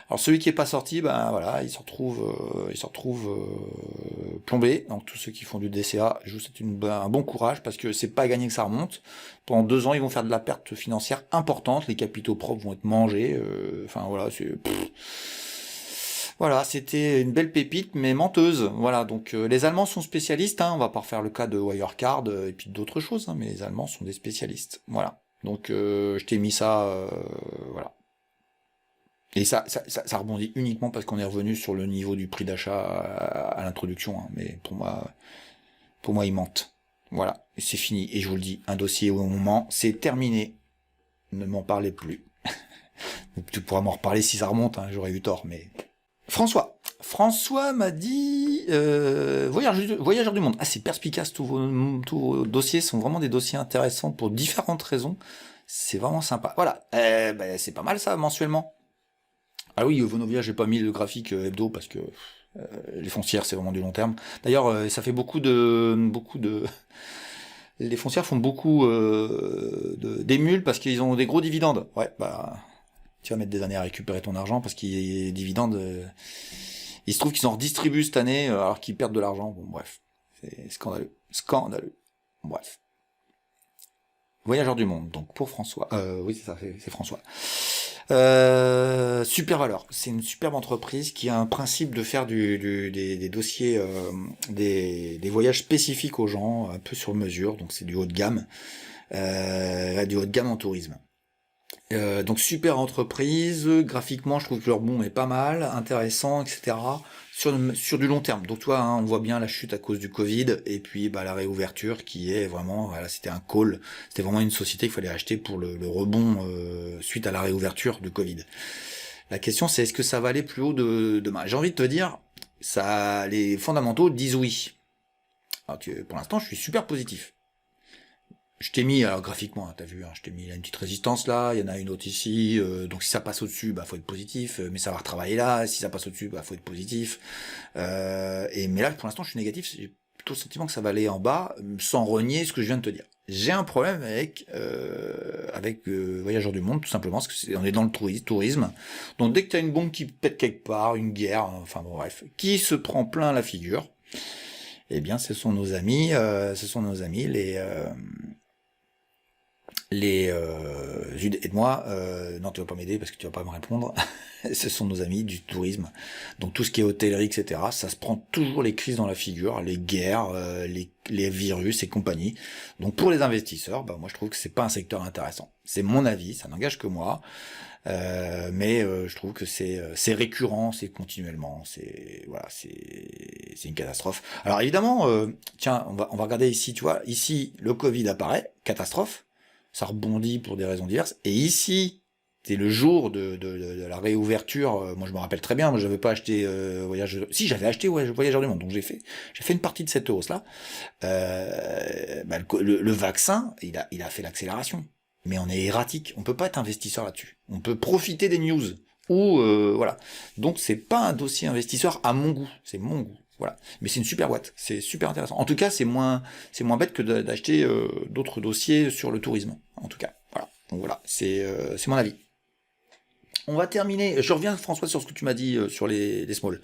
[SPEAKER 1] Alors celui qui est pas sorti, ben voilà, il se retrouve plombé. Donc tous ceux qui font du DCA, je vous souhaite un bon courage, parce que c'est pas gagné que ça remonte. Pendant 2 ans, ils vont faire de la perte financière importante, les capitaux propres vont être mangés, enfin voilà, c'est... Voilà, c'était une belle pépite, mais menteuse. Voilà, donc les Allemands sont spécialistes, hein, on va pas refaire le cas de Wirecard et puis d'autres choses, hein, mais les Allemands sont des spécialistes. Voilà, donc je t'ai mis ça, voilà. Et ça rebondit uniquement parce qu'on est revenu sur le niveau du prix d'achat à l'introduction, hein, mais pour moi, ils mentent. Voilà, et c'est fini. Et je vous le dis, un dossier au moment, c'est terminé. Ne m'en parlez plus. Tu pourras m'en reparler si ça remonte, hein, j'aurais eu tort, mais... François m'a dit voyageur du monde. Ah, c'est perspicace, tous vos dossiers sont vraiment des dossiers intéressants pour différentes raisons. C'est vraiment sympa. Voilà, c'est pas mal ça, mensuellement. Ah oui, Vonovia, j'ai pas mis le graphique hebdo parce que les foncières, c'est vraiment du long terme. D'ailleurs, ça fait beaucoup de... Les foncières font beaucoup d'émules parce qu'ils ont des gros dividendes. Ouais, bah... Tu vas mettre des années à récupérer ton argent parce qu'il y a des dividendes. Il se trouve qu'ils en redistribuent cette année alors qu'ils perdent de l'argent. Bon, bref. C'est scandaleux. Scandaleux. Bref. Voyageur du monde, donc pour François. Oui, c'est ça, c'est François. Super valeur. C'est une superbe entreprise qui a un principe de faire des dossiers, des voyages spécifiques aux gens, un peu sur mesure. Donc c'est du haut de gamme. Du haut de gamme en tourisme. Donc super entreprise, graphiquement je trouve que leur bon est pas mal, intéressant, etc. Sur du long terme. Donc toi, hein, on voit bien la chute à cause du Covid, et puis bah, la réouverture qui est vraiment, voilà, c'était un call, c'était vraiment une société qu'il fallait acheter pour le rebond suite à la réouverture du Covid. La question c'est est-ce que ça va aller plus haut demain? J'ai envie de te dire, ça, les fondamentaux disent oui. Alors, pour l'instant je suis super positif. Je t'ai mis, alors graphiquement, hein, t'as vu, hein, je t'ai mis là, une petite résistance là, il y en a une autre ici, donc si ça passe au-dessus, bah faut être positif, mais ça va retravailler là, si ça passe au-dessus, bah faut être positif. Mais là, pour l'instant, je suis négatif, j'ai plutôt le sentiment que ça va aller en bas, sans renier ce que je viens de te dire. J'ai un problème avec Voyageurs du Monde, tout simplement, parce que on est dans le tourisme. Donc dès que t'as une bombe qui pète quelque part, une guerre, enfin bon, bref, qui se prend plein la figure, eh bien ce sont nos amis Jude et moi, non tu vas pas m'aider parce que tu vas pas me répondre, ce sont nos amis du tourisme, donc tout ce qui est hôtellerie, etc., ça se prend toujours les crises dans la figure, les guerres, les virus et compagnie. Donc pour les investisseurs, bah moi je trouve que c'est pas un secteur intéressant. C'est mon avis, ça n'engage que moi, mais je trouve que c'est récurrent, c'est continuellement, c'est une catastrophe. Alors évidemment, tiens, on va regarder ici, tu vois, ici le Covid apparaît, catastrophe. Ça rebondit pour des raisons diverses. Et ici, c'est le jour de la réouverture. Moi, je me rappelle très bien. Moi, j'avais pas acheté Si, j'avais acheté Voyageur du Monde. Donc, j'ai fait une partie de cette hausse-là. Le vaccin, il a fait l'accélération. Mais on est erratique. On peut pas être investisseur là-dessus. On peut profiter des news. Ou voilà. Donc, c'est pas un dossier investisseur à mon goût. C'est mon goût. Voilà. Mais c'est une super boîte, c'est super intéressant. En tout cas, c'est moins bête que d'acheter d'autres dossiers sur le tourisme. En tout cas, voilà. Donc voilà, c'est mon avis. On va terminer. Je reviens, François, sur ce que tu m'as dit sur les small.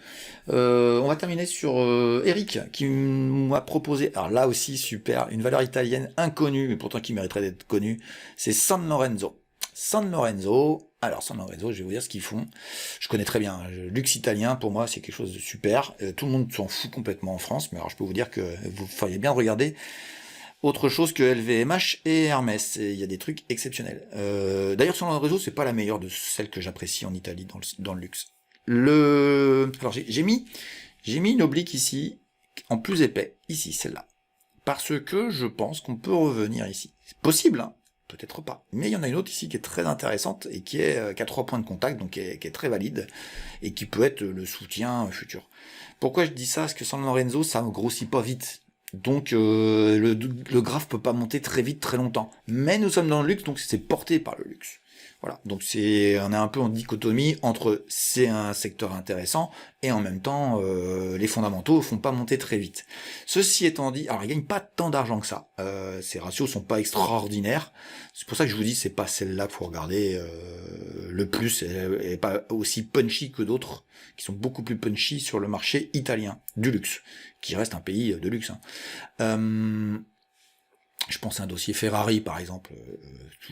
[SPEAKER 1] On va terminer sur Eric qui m'a proposé. Alors là aussi super, une valeur italienne inconnue, mais pourtant qui mériterait d'être connue. C'est San Lorenzo. San Lorenzo, je vais vous dire ce qu'ils font. Je connais très bien. Le luxe italien, pour moi, c'est quelque chose de super. Tout le monde s'en fout complètement en France, mais alors je peux vous dire que vous feriez bien regarder autre chose que LVMH et Hermès. Il y a des trucs exceptionnels. D'ailleurs, San Lorenzo, c'est pas la meilleure de celles que j'apprécie en Italie dans le luxe. Alors j'ai mis une oblique ici, en plus épais, ici, celle-là. Parce que je pense qu'on peut revenir ici. C'est possible, hein. peut-être pas. Mais il y en a une autre ici qui est très intéressante et qui a 3 points de contact, donc qui est très valide et qui peut être le soutien futur. Pourquoi je dis ça? Parce que San Lorenzo, ça ne grossit pas vite. Donc le graphe peut pas monter très vite, très longtemps. Mais nous sommes dans le luxe, donc c'est porté par le luxe. Voilà, donc on est un peu en dichotomie entre c'est un secteur intéressant et en même temps les fondamentaux font pas monter très vite. Ceci étant dit, alors ils gagnent pas tant d'argent que ça. Ces ratios sont pas extraordinaires. C'est pour ça que je vous dis c'est pas celle-là qu'il faut regarder le plus. Elle est pas aussi punchy que d'autres qui sont beaucoup plus punchy sur le marché italien du luxe, qui reste un pays de luxe. Je pense à un dossier Ferrari, par exemple,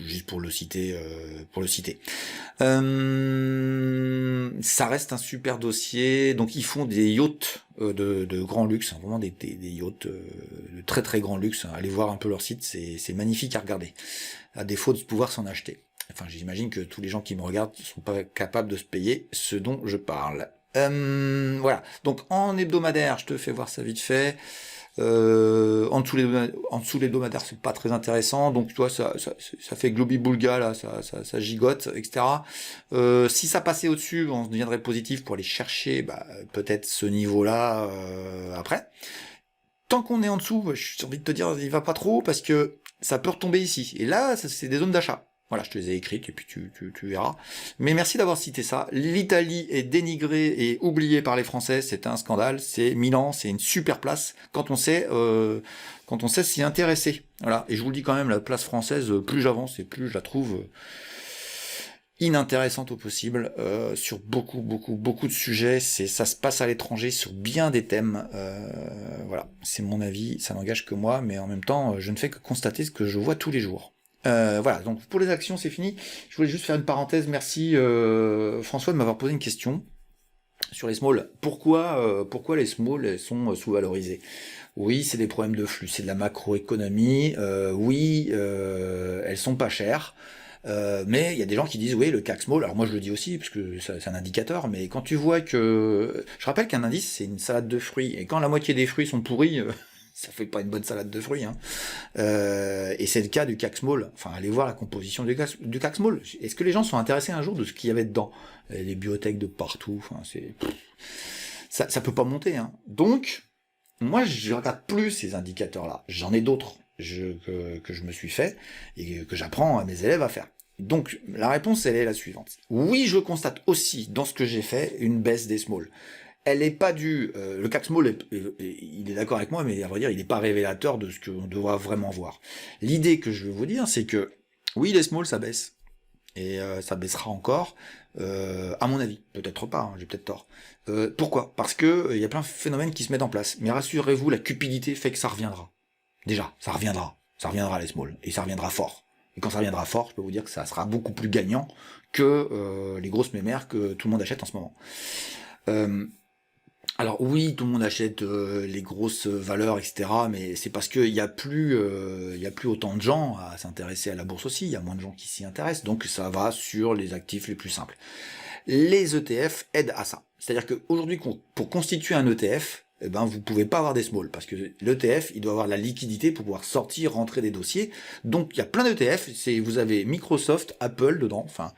[SPEAKER 1] juste pour le citer. Ça reste un super dossier. Donc, ils font des yachts de grand luxe, hein, vraiment des yachts de très très grand luxe. Allez voir un peu leur site, c'est magnifique à regarder. À défaut de pouvoir s'en acheter. Enfin, j'imagine que tous les gens qui me regardent ne sont pas capables de se payer ce dont je parle. Voilà. Donc, en hebdomadaire, je te fais voir ça vite fait. En dessous l'hebdomadaire, c'est pas très intéressant, donc tu vois, ça fait globi-boulga, là, ça gigote, etc. Si ça passait au-dessus, on deviendrait positif pour aller chercher peut-être ce niveau-là après. Tant qu'on est en dessous, j'ai envie de te dire, il va pas trop, parce que ça peut retomber ici. Et là, c'est des zones d'achat. Voilà, je te les ai écrites et puis tu verras. Mais merci d'avoir cité ça. L'Italie est dénigrée et oubliée par les Français, c'est un scandale. C'est Milan, c'est une super place quand on sait s'y intéresser. Voilà. Et je vous le dis quand même, la place française, plus j'avance et plus je la trouve inintéressante au possible sur beaucoup de sujets. Ça se passe à l'étranger sur bien des thèmes. Voilà, c'est mon avis, ça n'engage que moi, mais en même temps, je ne fais que constater ce que je vois tous les jours. Voilà, donc pour les actions, c'est fini. Je voulais juste faire une parenthèse. Merci François de m'avoir posé une question sur les smalls. Pourquoi les smalls sont sous-valorisés? Oui, c'est des problèmes de flux, c'est de la macroéconomie. Oui, elles sont pas chères. Mais il y a des gens qui disent oui, le CAC Small, alors moi je le dis aussi parce que c'est un indicateur, mais quand tu vois que je rappelle qu'un indice c'est une salade de fruits, et quand la moitié des fruits sont pourris, ça fait pas une bonne salade de fruits, hein. Et c'est le cas du CAC Small. Enfin, allez voir la composition du CAC Small. Est-ce que les gens sont intéressés un jour de ce qu'il y avait dedans? Les biotech de partout, enfin ça peut pas monter, hein. Donc moi je regarde plus ces indicateurs-là, j'en ai d'autres que je me suis fait et que j'apprends à mes élèves à faire. Donc la réponse elle est la suivante. Oui, je constate aussi dans ce que j'ai fait une baisse des small. Elle n'est pas due, le CAC Small, il est d'accord avec moi, mais à vrai dire, il n'est pas révélateur de ce qu'on doit vraiment voir. L'idée que je veux vous dire, c'est que oui, les small, ça baisse. Et ça baissera encore, à mon avis. Peut-être pas, hein, j'ai peut-être tort. Pourquoi? Parce que il y a plein de phénomènes qui se mettent en place. Mais rassurez-vous, la cupidité fait que ça reviendra. Déjà, ça reviendra. Ça reviendra les small. Et ça reviendra fort. Et quand ça reviendra fort, je peux vous dire que ça sera beaucoup plus gagnant que les grosses mémères que tout le monde achète en ce moment. Alors oui, tout le monde achète les grosses valeurs, etc. Mais c'est parce qu'il y a plus autant de gens à s'intéresser à la bourse aussi. Il y a moins de gens qui s'y intéressent, donc ça va sur les actifs les plus simples. Les ETF aident à ça. C'est-à-dire qu'aujourd'hui, pour constituer un ETF, vous pouvez pas avoir des small, parce que l'ETF, il doit avoir la liquidité pour pouvoir sortir, rentrer des dossiers. Donc il y a plein d'ETF. Vous avez Microsoft, Apple dedans. Enfin,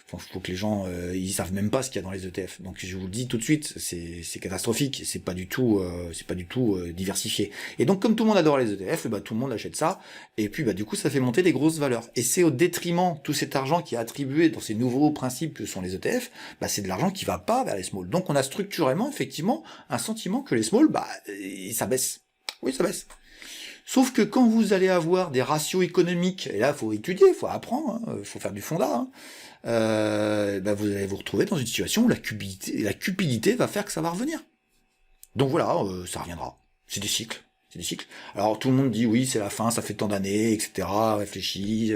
[SPEAKER 1] faut que les gens, ils savent même pas ce qu'il y a dans les ETF. Donc je vous le dis tout de suite, c'est catastrophique, c'est pas du tout diversifié. Et donc comme tout le monde adore les ETF, tout le monde achète ça, et puis du coup ça fait monter des grosses valeurs. Et c'est au détriment tout cet argent qui est attribué dans ces nouveaux principes que sont les ETF, c'est de l'argent qui va pas vers les small. Donc on a structurellement effectivement un sentiment que les small, ça baisse. Oui, ça baisse. Sauf que quand vous allez avoir des ratios économiques, et là faut étudier, faut apprendre, hein, faut faire du fondat, hein, vous allez vous retrouver dans une situation où la cupidité va faire que ça va revenir. Donc voilà, ça reviendra. C'est des cycles. C'est des cycles. Alors tout le monde dit oui, c'est la fin, ça fait tant d'années, etc. Réfléchit,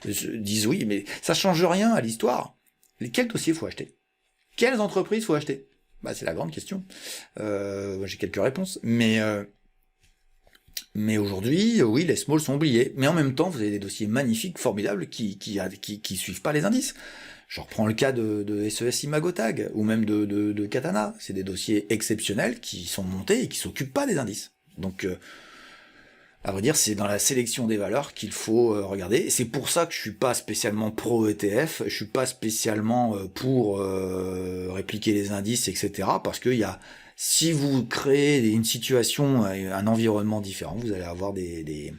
[SPEAKER 1] disent oui, mais ça change rien à l'histoire. Quels dossiers faut acheter? Quelles entreprises faut acheter? C'est la grande question. J'ai quelques réponses, mais aujourd'hui, oui, les smalls sont oubliés. Mais en même temps, vous avez des dossiers magnifiques, formidables, qui suivent pas les indices. Je reprends le cas de SES Imagotag, ou même de Katana. C'est des dossiers exceptionnels qui sont montés et qui s'occupent pas des indices. Donc, À vrai dire, c'est dans la sélection des valeurs qu'il faut regarder. Et c'est pour ça que je suis pas spécialement pro ETF, je suis pas spécialement pour répliquer les indices, etc. Parce que si vous créez une situation, un environnement différent, vous allez avoir des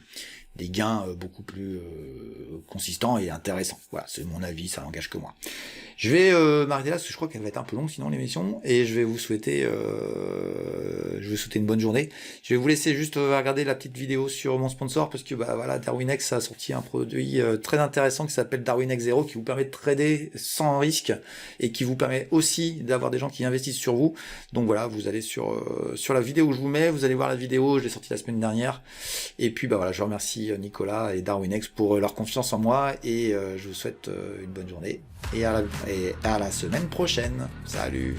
[SPEAKER 1] gains beaucoup plus consistants et intéressants. Voilà, c'est mon avis, ça n'engage que moi. Je vais m'arrêter là parce que je crois qu'elle va être un peu longue sinon l'émission, et je vais vous souhaiter une bonne journée. Je vais vous laisser juste regarder la petite vidéo sur mon sponsor parce que bah voilà, Darwinex a sorti un produit très intéressant qui s'appelle Darwinex Zero, qui vous permet de trader sans risque et qui vous permet aussi d'avoir des gens qui investissent sur vous. Donc voilà, vous allez sur la vidéo que je vous mets, vous allez voir la vidéo, je l'ai sortie la semaine dernière. Et puis bah voilà, je remercie Nicolas et Darwinex pour leur confiance en moi, et je vous souhaite une bonne journée et à la semaine prochaine. Salut!